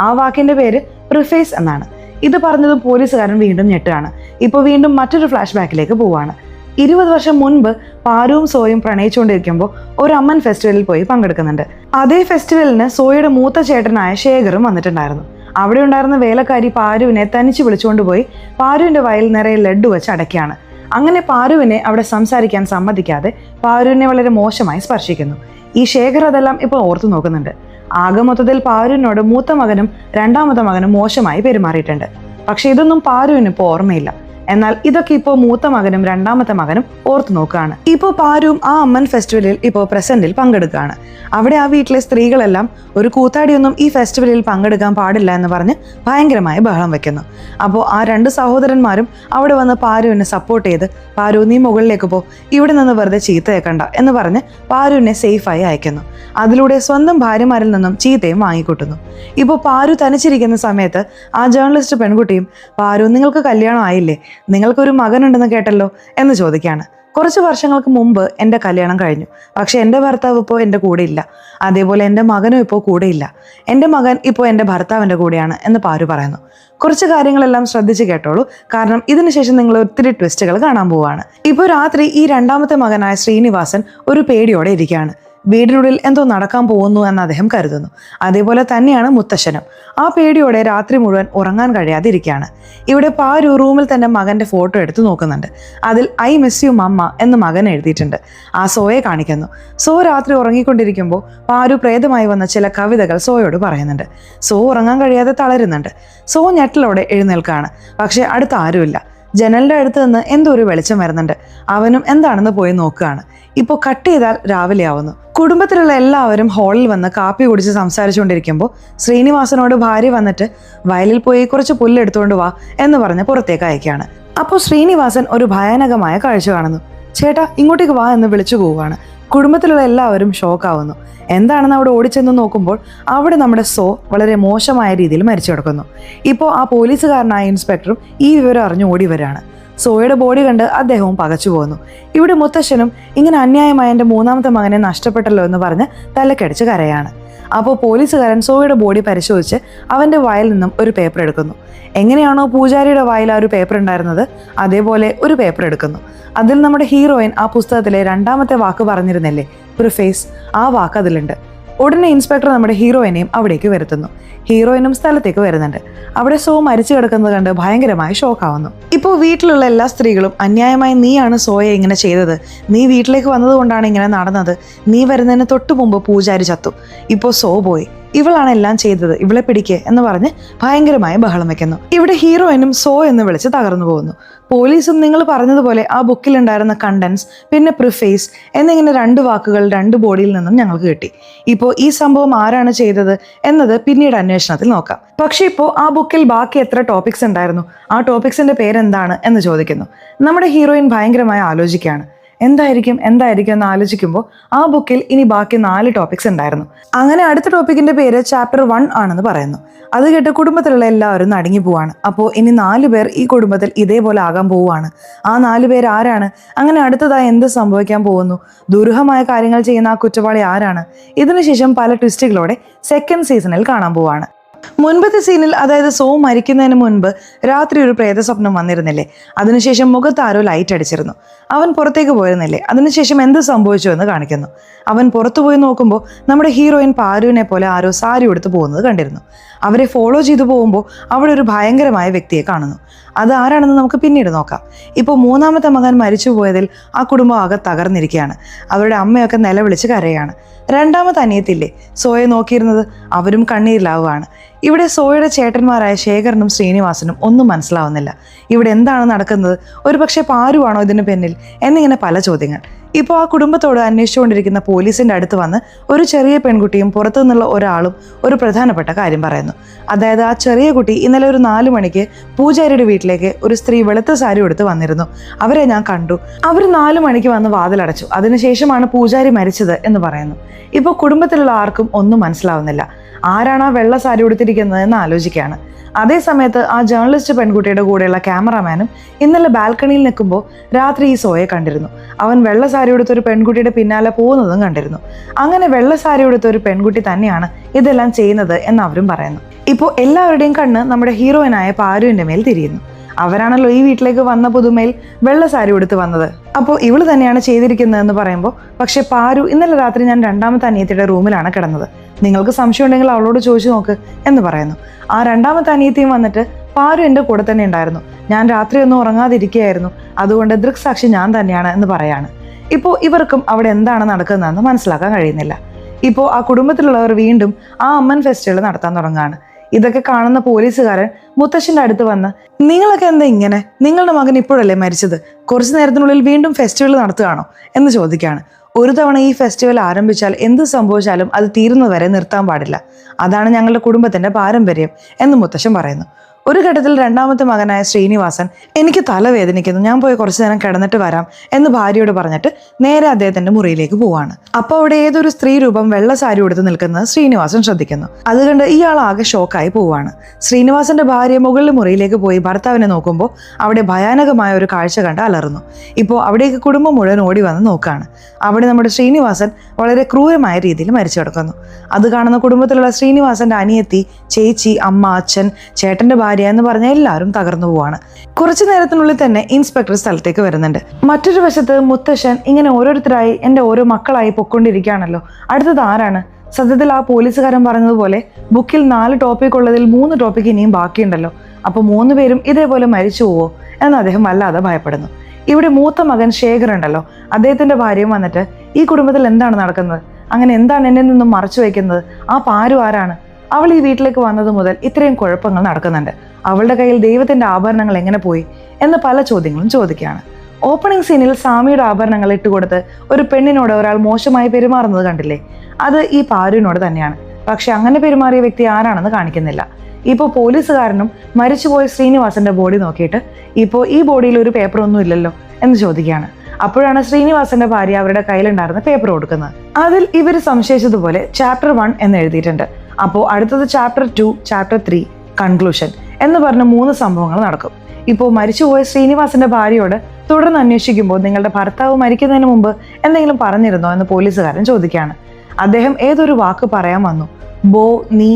ആ വാക്കിന്റെ പേര് പ്രിഫേസ് എന്നാണ്. ഇത് പറഞ്ഞതും പോലീസുകാരൻ വീണ്ടും ഞെട്ടുകയാണ്. ഇപ്പോൾ വീണ്ടും മറ്റൊരു ഫ്ലാഷ് ബാക്കിലേക്ക് പോവുകയാണ്. 20 വർഷം മുൻപ് പാരുവും സോയും പ്രണയിച്ചുകൊണ്ടിരിക്കുമ്പോൾ ഒരു അമ്മൻ ഫെസ്റ്റിവലിൽ പോയി പങ്കെടുക്കുന്നുണ്ട്. അതേ ഫെസ്റ്റിവലിന് സോയുടെ മൂത്ത ചേട്ടനായ ശേഖറും വന്നിട്ടുണ്ടായിരുന്നു. അവിടെ ഉണ്ടായിരുന്ന വേലക്കാരി പാരുവിനെ തനിച്ച് വിളിച്ചുകൊണ്ടുപോയി പാരുവിന്റെ വയൽ നിറയെ ലഡ്ഡു വെച്ച് അടയ്ക്കുകയാണ്. അങ്ങനെ പാരുവിനെ അവിടെ സംസാരിക്കാൻ സമ്മതിക്കാതെ പാരുവിനെ വളരെ മോശമായി സ്പർശിക്കുന്നു. ഈ ശേഖർ അതെല്ലാം ഇപ്പോൾ ഓർത്തു നോക്കുന്നുണ്ട്. ആകെ മൊത്തത്തിൽ പാരുവിനോട് മൂത്ത മകനും 2ാമത്തെ മകനും മോശമായി പെരുമാറിയിട്ടുണ്ട്. പക്ഷെ ഇതൊന്നും പാരുവിന് ഇപ്പോൾ ഓർമ്മയില്ല. എന്നാൽ ഇതൊക്കെ ഇപ്പോൾ മൂത്ത മകനും രണ്ടാമത്തെ മകനും ഓർത്തു നോക്കുകയാണ്. ഇപ്പോൾ പാരുവും ആ അമ്മൻ ഫെസ്റ്റിവലിൽ ഇപ്പോൾ പ്രസന്റിൽ പങ്കെടുക്കുകയാണ്. അവിടെ ആ വീട്ടിലെ സ്ത്രീകളെല്ലാം ഒരു കൂത്താടിയൊന്നും ഈ ഫെസ്റ്റിവലിൽ പങ്കെടുക്കാൻ പാടില്ല എന്ന് പറഞ്ഞ് ഭയങ്കരമായ ബഹളം വെക്കുന്നു. അപ്പോൾ ആ രണ്ട് സഹോദരന്മാരും അവിടെ വന്ന് പാരുവിനെ സപ്പോർട്ട് ചെയ്ത്, പാരു നീ മുകളിലേക്ക് പോ, ഇവിടെ നിന്ന് വെറുതെ ചീത്ത കേൾക്കണ്ട എന്ന് പറഞ്ഞ് പാരുവിനെ സേഫായി അയക്കുന്നു. അതിലൂടെ സ്വന്തം ഭാര്യമാരിൽ നിന്നും ചീത്തയും വാങ്ങിക്കൂട്ടുന്നു. ഇപ്പോൾ പാരു തനിച്ചിരിക്കുന്ന സമയത്ത് ആ ജേർണലിസ്റ്റ് പെൺകുട്ടിയും, പാരു നിങ്ങൾക്ക് കല്യാണം ആയില്ലേ, നിങ്ങൾക്കൊരു മകനുണ്ടെന്ന് കേട്ടല്ലോ എന്ന് ചോദിക്കുകയാണ്. കുറച്ച് വർഷങ്ങൾക്ക് മുമ്പ് എൻ്റെ കല്യാണം കഴിഞ്ഞു, പക്ഷെ എൻ്റെ ഭർത്താവ് ഇപ്പോൾ എൻ്റെ കൂടെ ഇല്ല. അതേപോലെ എൻ്റെ മകനും ഇപ്പോൾ കൂടെയില്ല. എൻ്റെ മകൻ ഇപ്പോൾ എൻ്റെ ഭർത്താവിൻ്റെ കൂടെയാണ് എന്ന് പാരു പറയുന്നു. കുറച്ച് കാര്യങ്ങളെല്ലാം ശ്രദ്ധിച്ച് കേട്ടോളൂ, കാരണം ഇതിനുശേഷം നിങ്ങൾ ഒത്തിരി ട്വിസ്റ്റുകൾ കാണാൻ പോവുകയാണ്. ഇപ്പോൾ രാത്രി ഈ രണ്ടാമത്തെ മകനായ ശ്രീനിവാസൻ ഒരു പേടിയോടെ ഇരിക്കുകയാണ്. വീടിനുള്ളിൽ എന്തോ നടക്കാൻ പോകുന്നു എന്ന് അദ്ദേഹം കരുതുന്നു. അതേപോലെ തന്നെയാണ് മുത്തശ്ശനും. ആ പേടിയോടെ രാത്രി മുഴുവൻ ഉറങ്ങാൻ കഴിയാതെ ഇരിക്കുകയാണ്. ഇവിടെ പാരു റൂമിൽ തന്നെ മകന്റെ ഫോട്ടോ എടുത്ത് നോക്കുന്നുണ്ട്. അതിൽ ഐ മിസ് യു മമ്മ എന്ന് മകൻ എഴുതിയിട്ടുണ്ട്. ആ സോയെ കാണിക്കുന്നു. സോ രാത്രി ഉറങ്ങിക്കൊണ്ടിരിക്കുമ്പോൾ പാരു പ്രേതമായി വന്ന ചില കവിതകൾ സോയോട് പറയുന്നുണ്ട്. സോ ഉറങ്ങാൻ കഴിയാതെ തളരുന്നുണ്ട്. സോ ഞെട്ടലോടെ എഴുന്നേൽക്കാണ്. പക്ഷെ അടുത്ത് ആരുമില്ല. ജനലിന്റെ അടുത്ത് നിന്ന് എന്തോ ഒരു വെളിച്ചം വരുന്നുണ്ട്. അവനും എന്താണെന്ന് പോയി നോക്കുകയാണ്. ഇപ്പോൾ കട്ട് ചെയ്താൽ രാവിലെ ആവുന്നു. കുടുംബത്തിലുള്ള എല്ലാവരും ഹാളിൽ വന്ന് കാപ്പി കുടിച്ച് സംസാരിച്ചുകൊണ്ടിരിക്കുമ്പോൾ ശ്രീനിവാസനോട് ഭാര്യ വന്നിട്ട് വയലിൽ പോയി കുറച്ച് പുല്ലെടുത്തുകൊണ്ട് വാ എന്ന് പറഞ്ഞ് പുറത്തേക്ക് അയക്കുകയാണ്. അപ്പോൾ ശ്രീനിവാസൻ ഒരു ഭയാനകമായ കാഴ്ച കാണുന്നു. ചേട്ടാ ഇങ്ങോട്ടേക്ക് വാ എന്ന് വിളിച്ചു പോവുകയാണ്. കുടുംബത്തിലുള്ള എല്ലാവരും ഷോക്കാവുന്നു. എന്താണെന്ന് അവിടെ ഓടിച്ചെന്ന് നോക്കുമ്പോൾ അവിടെ നമ്മുടെ സോ വളരെ മോശമായ രീതിയിൽ മരിച്ചു കിടക്കുന്നു. ഇപ്പോൾ ആ പോലീസുകാരനായ ഇൻസ്പെക്ടറും ഈ വിവരം അറിഞ്ഞ് ഓടി വരികയാണ്. സോയുടെ ബോഡി കണ്ട് അദ്ദേഹവും പകച്ചു പോകുന്നു. ഇവിടെ മുത്തശ്ശനും ഇങ്ങനെ അന്യായമായ എൻ്റെ മൂന്നാമത്തെ മകനെ നഷ്ടപ്പെട്ടല്ലോ എന്ന് പറഞ്ഞ് തലക്കടിച്ച് കരയാണ്. അപ്പോൾ പോലീസുകാരൻ സോയുടെ ബോഡി പരിശോധിച്ച് അവൻ്റെ വായിൽ നിന്നും ഒരു പേപ്പർ എടുക്കുന്നു. എങ്ങനെയാണോ പൂജാരിയുടെ വായിൽ ആ ഒരു പേപ്പർ ഉണ്ടായിരുന്നത് അതേപോലെ ഒരു പേപ്പർ എടുക്കുന്നു. അതിൽ നമ്മുടെ ഹീറോയിൻ ആ പുസ്തകത്തിലെ രണ്ടാമത്തെ വാക്ക് പറഞ്ഞിരുന്നില്ലേ, പ്രിഫേസ്, ആ വാക്ക് അതിലുണ്ട്. ഉടനെ ഇൻസ്പെക്ടർ നമ്മുടെ ഹീറോയിനെയും അവിടേക്ക് വരുത്തുന്നു. ഹീറോയിനും സ്ഥലത്തേക്ക് വരുന്നുണ്ട്. അവിടെ സോ മരിച്ചു കിടക്കുന്നത് കണ്ട് ഭയങ്കരമായി ഷോക്കാവുന്നു. ഇപ്പോൾ വീട്ടിലുള്ള എല്ലാ സ്ത്രീകളും അന്യായമായി നീയാണ് സോയെ ഇങ്ങനെ ചെയ്തത്, നീ വീട്ടിലേക്ക് വന്നതുകൊണ്ടാണ് ഇങ്ങനെ നടന്നത്, നീ വരുന്നതിന് തൊട്ടു മുമ്പ് പൂജാരി ചത്തു, ഇപ്പോൾ സോ പോയി, ഇവളാണ് എല്ലാം ചെയ്തത്, ഇവളെ പിടിക്കുക എന്ന് പറഞ്ഞ് ഭയങ്കരമായി ബഹളം വെക്കുന്നു. ഇവിടെ ഹീറോയിനും സോ എന്ന് വിളിച്ച് തകർന്നു പോകുന്നു. പോലീസും നിങ്ങൾ പറഞ്ഞതുപോലെ ആ ബുക്കിലുണ്ടായിരുന്ന കണ്ടൻസ് പിന്നെ പ്രിഫേസ് എന്നിങ്ങനെ രണ്ട് വാക്കുകൾ രണ്ട് ബോഡിയിൽ നിന്നും ഞങ്ങൾക്ക് കിട്ടി. ഇപ്പോൾ ഈ സംഭവം ആരാണ് ചെയ്തത് എന്നത് പിന്നീട് അന്വേഷണത്തിൽ നോക്കാം. പക്ഷെ ഇപ്പോൾ ആ ബുക്കിൽ ബാക്കി എത്ര ടോപ്പിക്സ് ഉണ്ടായിരുന്നു, ആ ടോപ്പിക്സിന്റെ പേരെന്താണ് എന്ന് ചോദിക്കുന്നു. നമ്മുടെ ഹീറോയിൻ ഭയങ്കരമായി ആലോചിക്കുകയാണ്. എന്തായിരിക്കും എന്ന് ആലോചിക്കുമ്പോൾ ആ ബുക്കിൽ ഇനി ബാക്കി 4 ടോപ്പിക്സ് ഉണ്ടായിരുന്നു. അങ്ങനെ അടുത്ത ടോപ്പിക്കിന്റെ പേര് ചാപ്റ്റർ 1 ആണെന്ന് പറയുന്നു. അത് കേട്ട് കുടുംബത്തിലുള്ള എല്ലാവരും നടുങ്ങി പോവാണ്. അപ്പോൾ ഇനി 4 പേർ ഈ കുടുംബത്തിൽ ഇതേപോലെ ആകാൻ പോവുകയാണ്. ആ 4 പേർ ആരാണ്? അങ്ങനെ അടുത്തതായി എന്ത് സംഭവിക്കാൻ പോകുന്നു? ദുരൂഹമായ കാര്യങ്ങൾ ചെയ്യുന്ന ആ കുറ്റവാളി ആരാണ്? ഇതിനുശേഷം പല ട്വിസ്റ്റുകളോടെ സെക്കൻഡ് സീസണിൽ കാണാൻ പോവാണ്. മുൻപത്തെ സീനിൽ, അതായത് സോ മരിക്കുന്നതിന് മുൻപ് രാത്രി ഒരു പ്രേതസ്വപ്നം വന്നിരുന്നില്ലേ, അതിനുശേഷം മുഖത്ത് ആരോ ലൈറ്റ് അടിച്ചിരുന്നു. അവൻ പുറത്തേക്ക് പോയിരുന്നില്ലേ, അതിനുശേഷം എന്ത് സംഭവിച്ചു എന്ന് കാണിക്കുന്നു. അവൻ പുറത്തു പോയി നോക്കുമ്പോൾ നമ്മുടെ ഹീറോയിൻ പാരുവിനെ പോലെ ആരോ സാരി ഉടുത്ത് പോകുന്നത് കണ്ടിരുന്നു. അവരെ ഫോളോ ചെയ്തു പോകുമ്പോൾ അവിടെ ഒരു ഭയങ്കരമായ വ്യക്തിയെ കാണുന്നു. അത് ആരാണെന്ന് നമുക്ക് പിന്നീട് നോക്കാം. ഇപ്പോൾ മൂന്നാമത്തെ മകൻ മരിച്ചു പോയതിൽ ആ കുടുംബം ആകെ തകർന്നിരിക്കുകയാണ്. അവരുടെ അമ്മയൊക്കെ നിലവിളിച്ച് കരയാണ്. രണ്ടാമത്തെ അനിയത്തില്ലേ സോയെ നോക്കിയിരുന്നത്, അവരും കണ്ണീരിലാവുകയാണ്. ഇവിടെ സോയുടെ ചേട്ടന്മാരായ ശേഖരനും ശ്രീനിവാസനും ഒന്നും മനസ്സിലാവുന്നില്ല. ഇവിടെ എന്താണ് നടക്കുന്നത്? ഒരുപക്ഷെ പാരുവാണോ ഇതിന് പിന്നിൽ എന്നിങ്ങനെ പല ചോദ്യങ്ങൾ. ഇപ്പോൾ ആ കുടുംബത്തോട് അന്വേഷിച്ചുകൊണ്ടിരിക്കുന്ന പോലീസിന്റെ അടുത്ത് വന്ന് ഒരു ചെറിയ പെൺകുട്ടിയും പുറത്തു നിന്നുള്ള ഒരാളും ഒരു പ്രധാനപ്പെട്ട കാര്യം പറയുന്നു. അതായത് ആ ചെറിയ കുട്ടി ഇന്നലെ ഒരു 4 മണിക്ക് പൂജാരിയുടെ വീട്ടിലേക്ക് ഒരു സ്ത്രീ വെളുത്ത സാരി എടുത്ത് വന്നിരുന്നു. അവരെ ഞാൻ കണ്ടു. അവർ 4 മണിക്ക് വന്ന് വാതിലടച്ചു. അതിനുശേഷമാണ് പൂജാരി മരിച്ചത് എന്ന് പറയുന്നു. ഇപ്പോൾ കുടുംബത്തിലുള്ള ആർക്കും ഒന്നും മനസ്സിലാവുന്നില്ല. ആരാണ് ആ വെള്ള സാരി ഉടുത്തിരിക്കുന്നത് എന്ന് ആലോചിക്കുകയാണ്. അതേ സമയത്ത് ആ ജേർണലിസ്റ്റ് പെൺകുട്ടിയുടെ കൂടെയുള്ള ക്യാമറാമാനും ഇന്നലെ ബാൽക്കണിയിൽ നിൽക്കുമ്പോൾ രാത്രി ഈ സോയെ കണ്ടിരുന്നു. അവൻ വെള്ള സാരി ഉടുത്ത ഒരു പെൺകുട്ടിയുടെ പിന്നാലെ പോകുന്നതും കണ്ടിരുന്നു. അങ്ങനെ വെള്ള സാരി ഉടുത്ത ഒരു പെൺകുട്ടി തന്നെയാണ് ഇതെല്ലാം ചെയ്യുന്നത് എന്ന് അവരും പറയുന്നു. ഇപ്പോൾ എല്ലാവരുടെയും കണ്ണ് നമ്മുടെ ഹീറോയിനായ പാരുവിന്റെ മേൽ തിരിയുന്നു. അവരാണല്ലോ ഈ വീട്ടിലേക്ക് വന്ന പുതുമയിൽ വെള്ള സാരി ഉടുത്ത് വന്നത്. അപ്പോൾ ഇവള് തന്നെയാണ് ചെയ്തിരിക്കുന്നതെന്ന് പറയുമ്പോൾ, പക്ഷെ പാരു ഇന്നലെ രാത്രി ഞാൻ രണ്ടാമത്തെ അനിയത്തിയുടെ റൂമിലാണ് കിടന്നത്, നിങ്ങൾക്ക് സംശയം ഉണ്ടെങ്കിൽ അവളോട് ചോദിച്ചു നോക്ക് എന്ന് പറയുന്നു. ആ രണ്ടാമത്തെ അനിയത്തിയും വന്നിട്ട്, പാരു എൻ്റെ കൂടെ തന്നെ ഉണ്ടായിരുന്നു, ഞാൻ രാത്രിയൊന്നും ഉറങ്ങാതിരിക്കുകയായിരുന്നു, അതുകൊണ്ട് ദൃക്സാക്ഷി ഞാൻ തന്നെയാണ് എന്ന് പറയാണ്. ഇപ്പോൾ ഇവർക്കും അവിടെ എന്താണ് നടക്കുന്നതെന്ന് മനസ്സിലാക്കാൻ കഴിയുന്നില്ല. ഇപ്പോൾ ആ കുടുംബത്തിലുള്ളവർ വീണ്ടും ആ അമ്മൻ ഫെസ്റ്റിവൽ നടത്താൻ തുടങ്ങുകയാണ്. ഇതൊക്കെ കാണുന്ന പോലീസുകാരൻ മുത്തശ്ശന്റെ അടുത്ത് വന്ന്, നിങ്ങളൊക്കെ എന്താ ഇങ്ങനെ, നിങ്ങളുടെ മകൻ ഇപ്പോഴല്ലേ മരിച്ചത്, കുറച്ചു നേരത്തിനുള്ളിൽ വീണ്ടും ഫെസ്റ്റിവൽ നടത്തുകയാണോ എന്ന് ചോദിക്കുകയാണ്. ഒരു തവണ ഈ ഫെസ്റ്റിവൽ ആരംഭിച്ചാൽ എന്ത് സംഭവിച്ചാലും അത് തീരുന്നവരെ നിർത്താൻ പാടില്ല, അതാണ് ഞങ്ങളുടെ കുടുംബത്തിന്റെ പാരമ്പര്യം എന്ന് മുത്തശ്ശൻ പറയുന്നു. ഒരു ഘട്ടത്തിൽ രണ്ടാമത്തെ മകനായ ശ്രീനിവാസൻ, എനിക്ക് തലവേദനിക്കുന്നു, ഞാൻ പോയി കുറച്ചു നേരം കിടന്നിട്ട് വരാം എന്ന് ഭാര്യയോട് പറഞ്ഞിട്ട് നേരെ അദ്ദേഹത്തിന്റെ മുറിയിലേക്ക് പോവാണ്. അപ്പോൾ അവിടെ ഏതൊരു സ്ത്രീ രൂപം വെള്ള സാരി ഉടുത്ത് നിൽക്കുന്നത് ശ്രീനിവാസൻ ശ്രദ്ധിക്കുന്നു. അതുകൊണ്ട് ഇയാൾ ആകെ ഷോക്കായി പോവാണ്. ശ്രീനിവാസന്റെ ഭാര്യ മുകളിലെ മുറിയിലേക്ക് പോയി ഭർത്താവിനെ നോക്കുമ്പോൾ അവിടെ ഭയാനകമായ ഒരു കാഴ്ച കണ്ട് അലറുന്നു. ഇപ്പോൾ അവിടേക്ക് കുടുംബം മുഴുവൻ ഓടി വന്ന് നോക്കുകയാണ്. അവിടെ നമ്മുടെ ശ്രീനിവാസൻ വളരെ ക്രൂരമായ രീതിയിൽ മരിച്ചു കിടക്കുന്നു. അത് കാണുന്ന കുടുംബത്തിലുള്ള ശ്രീനിവാസന്റെ അനിയത്തി, ചേച്ചി, അമ്മ, അച്ഛൻ, ചേട്ടന്റെ ഭാര്യ എന്ന് പറഞ്ഞ എല്ലാവരും തകർന്നു പോവാണ്. കുറച്ചു നേരത്തിനുള്ളിൽ തന്നെ ഇൻസ്പെക്ടർ സ്ഥലത്തേക്ക് വരുന്നുണ്ട്. മറ്റൊരു വശത്ത് മുത്തശ്ശൻ ഇങ്ങനെ ഓരോരുത്തരായി എൻ്റെ ഓരോ മക്കളായി പൊക്കൊണ്ടിരിക്കുകയാണല്ലോ. അടുത്തത് ആരാണ്? സത്യത്തിൽ ആ പോലീസുകാരൻ പറഞ്ഞതുപോലെ ബുക്കിൽ 4 ടോപ്പിക് ഉള്ളതിൽ 3 ടോപ്പിക് ഇനിയും ബാക്കിയുണ്ടല്ലോ. അപ്പോൾ 3 പേരും ഇതേപോലെ മരിച്ചു പോവോ എന്ന് അദ്ദേഹം വല്ലാതെ ഭയപ്പെടുന്നു. ഇവിടെ മൂത്ത മകൻ ശേഖർ ഉണ്ടല്ലോ, അദ്ദേഹത്തിന്റെ ഭാര്യയും വന്നിട്ട്, ഈ കുടുംബത്തിൽ എന്താണ് നടക്കുന്നത്, അങ്ങനെ എന്താണ് എന്നിൽ നിന്നും മറച്ചു വയ്ക്കുന്നത്, ആ പാരു ആരാണ്, അവൾ ഈ വീട്ടിലേക്ക് വന്നത് മുതൽ ഇത്രയും കുഴപ്പങ്ങൾ നടക്കുന്നുണ്ട്, അവളുടെ കയ്യിൽ ദൈവത്തിന്റെ ആഭരണങ്ങൾ എങ്ങനെ പോയി എന്ന് പല ചോദ്യങ്ങളും ചോദിക്കുകയാണ്. ഓപ്പണിംഗ് സീനിൽ സ്വാമിയുടെ ആഭരണങ്ങൾ ഇട്ടുകൊടുത്ത് ഒരു പെണ്ണിനോട് ഒരാൾ മോശമായി പെരുമാറുന്നത് കണ്ടില്ലേ, അത് ഈ പാരുവിനോട് തന്നെയാണ്. പക്ഷെ അങ്ങനെ പെരുമാറിയ വ്യക്തി ആരാണെന്ന് കാണിക്കുന്നില്ല. ഇപ്പോൾ പോലീസുകാരനും മരിച്ചുപോയ ശ്രീനിവാസന്റെ ബോഡി നോക്കിയിട്ട്, ഇപ്പോൾ ഈ ബോഡിയിൽ ഒരു പേപ്പർ ഒന്നും ഇല്ലല്ലോ എന്ന് ചോദിക്കുകയാണ്. അപ്പോഴാണ് ശ്രീനിവാസന്റെ ഭാര്യ അവരുടെ കയ്യിലുണ്ടായിരുന്ന പേപ്പർ കൊടുക്കുന്നത്. അതിൽ ഇവർ സംശയിച്ചതുപോലെ ചാപ്റ്റർ 1 എന്ന് എഴുതിയിട്ടുണ്ട്. അപ്പോൾ അടുത്തത് ചാപ്റ്റർ 2, ചാപ്റ്റർ 3, കൺക്ലൂഷൻ എന്ന് പറഞ്ഞ 3 സംഭവങ്ങൾ നടക്കും. ഇപ്പോൾ മരിച്ചുപോയ ശ്രീനിവാസന്റെ ഭാര്യയോട് തുടർന്ന് അന്വേഷിക്കുമ്പോൾ, നിങ്ങളുടെ ഭർത്താവ് മരിക്കുന്നതിന് മുമ്പ് എന്തെങ്കിലും പറഞ്ഞിരുന്നോ എന്ന് പോലീസുകാരൻ ചോദിക്കുകയാണ്. അദ്ദേഹം ഏതൊരു വാക്ക് പറയാൻ വന്നു, ബോ, നീ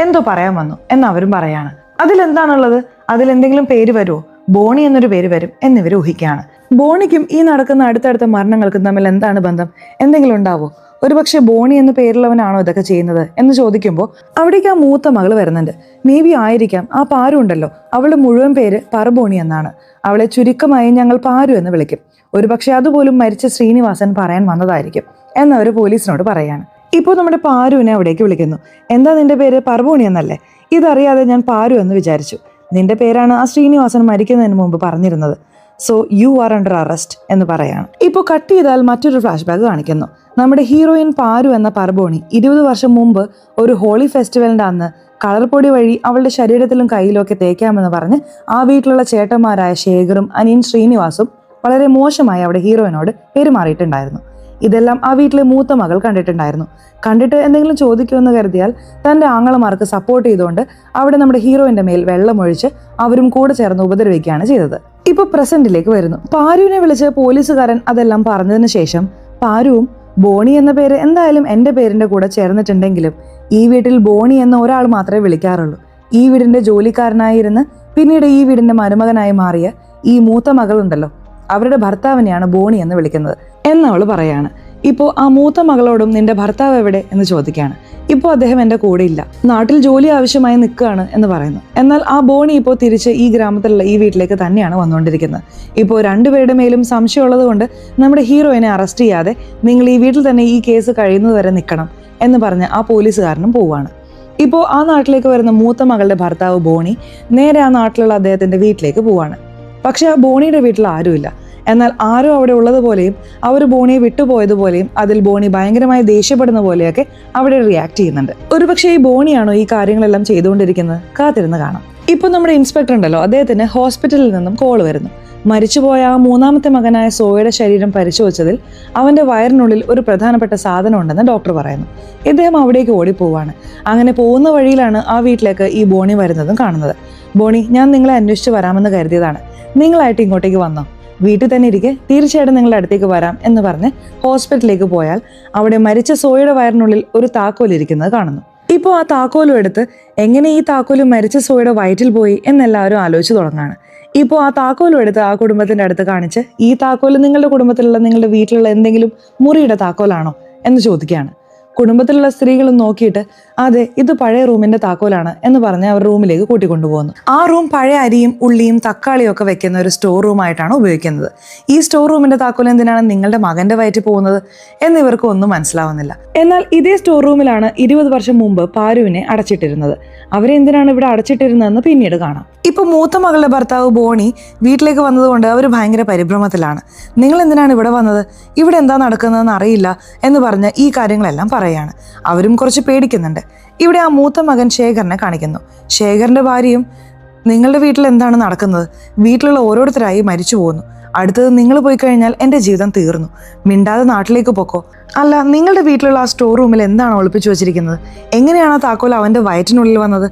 എന്തോ പറയാൻ വന്നു എന്ന് അവരും പറയാണ്. അതിലെന്താണുള്ളത്, അതിലെന്തെങ്കിലും പേര് വരുമോ, ബോണി എന്നൊരു പേര് വരും എന്നിവർ ഊഹിക്കുകയാണ്. ബോണിക്കും ഈ നടക്കുന്ന അടുത്തടുത്ത മരണങ്ങൾക്കും തമ്മിൽ എന്താണ് ബന്ധം, എന്തെങ്കിലും ഉണ്ടാവോ, ഒരുപക്ഷെ ബോണി എന്ന പേരുള്ളവനാണോ ഇതൊക്കെ ചെയ്യുന്നത് എന്ന് ചോദിക്കുമ്പോൾ അവിടേക്ക് ആ മൂത്ത മകൾ വരുന്നുണ്ട്. മേ ബി ആയിരിക്കാം, ആ പാരു ഉണ്ടല്ലോ, അവളുടെ മുഴുവൻ പേര് പറബോണി എന്നാണ്, അവളെ ചുരുക്കമായി ഞങ്ങൾ പാരു എന്ന് വിളിക്കും, ഒരുപക്ഷെ അതുപോലും മരിച്ച ശ്രീനിവാസൻ പറയാൻ വന്നതായിരിക്കും എന്നവർ പോലീസിനോട് പറയാണ്. ഇപ്പോൾ നമ്മുടെ പാരുവിനെ അവിടേക്ക് വിളിക്കുന്നു. എന്താ നിന്റെ പേര്, പറബോണി എന്നല്ലേ, ഇതറിയാതെ ഞാൻ പാരു എന്ന് വിചാരിച്ചു, നിന്റെ പേരാണ് ആ ശ്രീനിവാസൻ മരിക്കുന്നതിന് മുമ്പ് പറഞ്ഞിരുന്നത്, so you are under arrest എന്ന് പറയാണ്. ഇപ്പോൾ കട്ട് ചെയ്താൽ മറ്റൊരു ഫ്ലാഷ് ബാക്ക് കാണിക്കുന്നു. നമ്മുടെ ഹീറോയിൻ പാരു എന്ന പറബോണി 20 വർഷം മുമ്പ് ഒരു ഹോളി ഫെസ്റ്റിവലിൻ്റെ അന്ന് കളർ പൊടി വഴി അവളുടെ ശരീരത്തിലും കയ്യിലും ഒക്കെ തേക്കാമെന്ന് പറഞ്ഞ് ആ വീട്ടിലുള്ള ചേട്ടന്മാരായ ശേഖറും അനിയൻ ശ്രീനിവാസും വളരെ മോശമായി അവിടെ ഹീറോയിനോട് പെരുമാറിയിട്ടുണ്ടായിരുന്നു. ഇതെല്ലാം ആ വീട്ടിലെ മൂത്ത മകൾ കണ്ടിട്ടുണ്ടായിരുന്നു. കണ്ടിട്ട് എന്തെങ്കിലും ചോദിക്കുമെന്ന് കരുതിയാൽ തൻ്റെ ആങ്ങളമാർക്ക് സപ്പോർട്ട് ചെയ്തുകൊണ്ട് അവിടെ നമ്മുടെ ഹീറോയിന്റെ മേൽ വെള്ളമൊഴിച്ച് അവരും കൂടെ ചേർന്ന് ഉപദ്രവിക്കുകയാണ് ചെയ്തത്. ഇപ്പൊ പ്രസന്റിലേക്ക് വരുന്നു. പാരുവിനെ വിളിച്ച് പോലീസുകാരൻ അതെല്ലാം പറഞ്ഞതിന് ശേഷം പാരുവും, ബോണി എന്ന പേര് എന്തായാലും എൻ്റെ പേരിന്റെ കൂടെ ചേർന്നിട്ടുണ്ടെങ്കിലും ഈ വീട്ടിൽ ബോണി എന്ന ഒരാൾ മാത്രമേ വിളിക്കാറുള്ളൂ, ഈ വീടിന്റെ ജോലിക്കാരനായിരുന്ന് പിന്നീട് ഈ വീടിന്റെ മരുമകനായി മാറിയ ഈ മൂത്ത മകളുണ്ടല്ലോ, അവരുടെ ഭർത്താവിനെയാണ് ബോണി എന്ന് വിളിക്കുന്നത് എന്നവൾ പറയാണ്. ഇപ്പോൾ ആ മൂത്ത മകളോടും നിന്റെ ഭർത്താവ് എവിടെ എന്ന് ചോദിക്കുകയാണ്. ഇപ്പോൾ അദ്ദേഹം എൻ്റെ കൂടെ ഇല്ല, നാട്ടിൽ ജോലി ആവശ്യമായി നിൽക്കുകയാണ് എന്ന് പറയുന്നു. എന്നാൽ ആ ബോണി ഇപ്പോൾ തിരിച്ച് ഈ ഗ്രാമത്തിലുള്ള ഈ വീട്ടിലേക്ക് തന്നെയാണ് വന്നുകൊണ്ടിരിക്കുന്നത്. ഇപ്പോൾ രണ്ടുപേരുടെ മേലും സംശയമുള്ളത് കൊണ്ട് നമ്മുടെ ഹീറോയിനെ അറസ്റ്റ് ചെയ്യാതെ നിങ്ങൾ ഈ വീട്ടിൽ തന്നെ ഈ കേസ് കഴിയുന്നതുവരെ നിൽക്കണം എന്ന് പറഞ്ഞ് ആ പോലീസുകാരനും പോവുകയാണ്. ഇപ്പോൾ ആ നാട്ടിലേക്ക് വരുന്ന മൂത്ത മകളുടെ ഭർത്താവ് ബോണി നേരെ ആ നാട്ടിലുള്ള അദ്ദേഹത്തിന്റെ വീട്ടിലേക്ക് പോവാണ്. പക്ഷെ ആ ബോണിയുടെ വീട്ടിൽ ആരുമില്ല. എന്നാൽ ആരോ അവിടെ ഉള്ളതുപോലെയും അവർ ബോണിയെ വിട്ടുപോയതുപോലെയും അതിൽ ബോണി ഭയങ്കരമായി ദേഷ്യപ്പെടുന്ന പോലെയൊക്കെ അവിടെ റിയാക്ട് ചെയ്യുന്നുണ്ട്. ഒരുപക്ഷെ ഈ ബോണിയാണോ ഈ കാര്യങ്ങളെല്ലാം ചെയ്തുകൊണ്ടിരിക്കുന്നത്, കാത്തിരുന്ന് കാണാം. ഇപ്പൊ നമ്മുടെ ഇൻസ്പെക്ടർ ഉണ്ടല്ലോ, അദ്ദേഹത്തിന് ഹോസ്പിറ്റലിൽ നിന്നും കോൾ വരുന്നു. മരിച്ചുപോയ ആ മൂന്നാമത്തെ മകനായ സോയുടെ ശരീരം പരിശോധിച്ചതിൽ അവന്റെ വയറിനുള്ളിൽ ഒരു പ്രധാനപ്പെട്ട സാധനം ഉണ്ടെന്ന് ഡോക്ടർ പറയുന്നു. ഇദ്ദേഹം അവിടേക്ക് ഓടിപ്പോവാണ്. അങ്ങനെ പോകുന്ന വഴിയിലാണ് ആ വീട്ടിലേക്ക് ഈ ബോണി വരുന്നതും കാണുന്നത്. ബോണി, ഞാൻ നിങ്ങളെ അന്വേഷിച്ച് വരാമെന്ന് കരുതിയതാണ്, നിങ്ങളായിട്ട് ഇങ്ങോട്ടേക്ക് വന്നോ, വീട്ടിൽ തന്നെ ഇരിക്കെ, തീർച്ചയായിട്ടും നിങ്ങളുടെ അടുത്തേക്ക് വരാം എന്ന് പറഞ്ഞ് ഹോസ്പിറ്റലിലേക്ക് പോയാൽ അവിടെ മരിച്ച സോയുടെ വയറിനുള്ളിൽ ഒരു താക്കോൽ ഇരിക്കുന്നത് കാണുന്നു. ഇപ്പോൾ ആ താക്കോലും എടുത്ത് എങ്ങനെ ഈ താക്കോലും മരിച്ച സോയുടെ വയറ്റിൽ പോയി എന്നെല്ലാവരും ആലോചിച്ച് തുടങ്ങാണ്. ഇപ്പോൾ ആ താക്കോലും എടുത്ത് ആ കുടുംബത്തിന്റെ അടുത്ത് കാണിച്ച്, ഈ താക്കോല് നിങ്ങളുടെ കുടുംബത്തിലുള്ള നിങ്ങളുടെ വീട്ടിലുള്ള എന്തെങ്കിലും മുറിയുടെ താക്കോലാണോ എന്ന് ചോദിക്കുകയാണ്. കുടുംബത്തിലുള്ള സ്ത്രീകളും നോക്കിയിട്ട് അതെ ഇത് പഴയ റൂമിന്റെ താക്കോലാണ് എന്ന് പറഞ്ഞ് അവർ റൂമിലേക്ക് കൂട്ടിക്കൊണ്ടുപോകുന്നു. ആ റൂം പഴയ അരിയും ഉള്ളിയും തക്കാളിയും ഒക്കെ വെക്കുന്ന ഒരു സ്റ്റോർ റൂമായിട്ടാണ് ഉപയോഗിക്കുന്നത്. ഈ സ്റ്റോർ റൂമിന്റെ താക്കോൽ എന്തിനാണ് നിങ്ങളുടെ മകന്റെ വയറ്റിൽ പോകുന്നത് എന്ന് ഇവർക്ക് ഒന്നും മനസ്സിലാവുന്നില്ല. എന്നാൽ ഇതേ സ്റ്റോർ റൂമിലാണ് 20 വർഷം മുമ്പ് പാരുവിനെ അടച്ചിട്ടിരുന്നത്. അവരെന്തിനാണ് ഇവിടെ അടച്ചിട്ടിരുന്നതെന്ന് പിന്നീട് കാണാം. ഇപ്പൊ മൂത്ത മകളുടെ ഭർത്താവ് ബോണി വീട്ടിലേക്ക് വന്നതുകൊണ്ട് അവർ ഭയങ്കര പരിഭ്രമത്തിലാണ്. നിങ്ങൾ എന്തിനാണ് ഇവിടെ വന്നത്, ഇവിടെ എന്താ നടക്കുന്നതെന്ന് അറിയില്ല എന്ന് പറഞ്ഞ് ഈ കാര്യങ്ങളെല്ലാം പറയാണ്. അവരും കുറച്ച് പേടിക്കുന്നുണ്ട്. ഇവിടെ ആ മൂത്ത മകൻ ശേഖറിനെ കാണിക്കുന്നു. ശേഖറിന്റെ ഭാര്യയും നിങ്ങളുടെ വീട്ടിൽ എന്താണ് നടക്കുന്നത്, വീട്ടിലുള്ള ഓരോരുത്തരായി മരിച്ചു പോകുന്നു, അടുത്തത് നിങ്ങൾ പോയി കഴിഞ്ഞാൽ എൻ്റെ ജീവിതം തീർന്നു, മിണ്ടാതെ നാട്ടിലേക്ക് പൊക്കോ. അല്ല, നിങ്ങളുടെ വീട്ടിലുള്ള ആ സ്റ്റോർ റൂമിൽ എന്താണ് ഒളിപ്പിച്ചു വെച്ചിരിക്കുന്നത്, എങ്ങനെയാണ് ആ താക്കോൽ അവൻ്റെ വയറ്റിനുള്ളിൽ വന്നത്,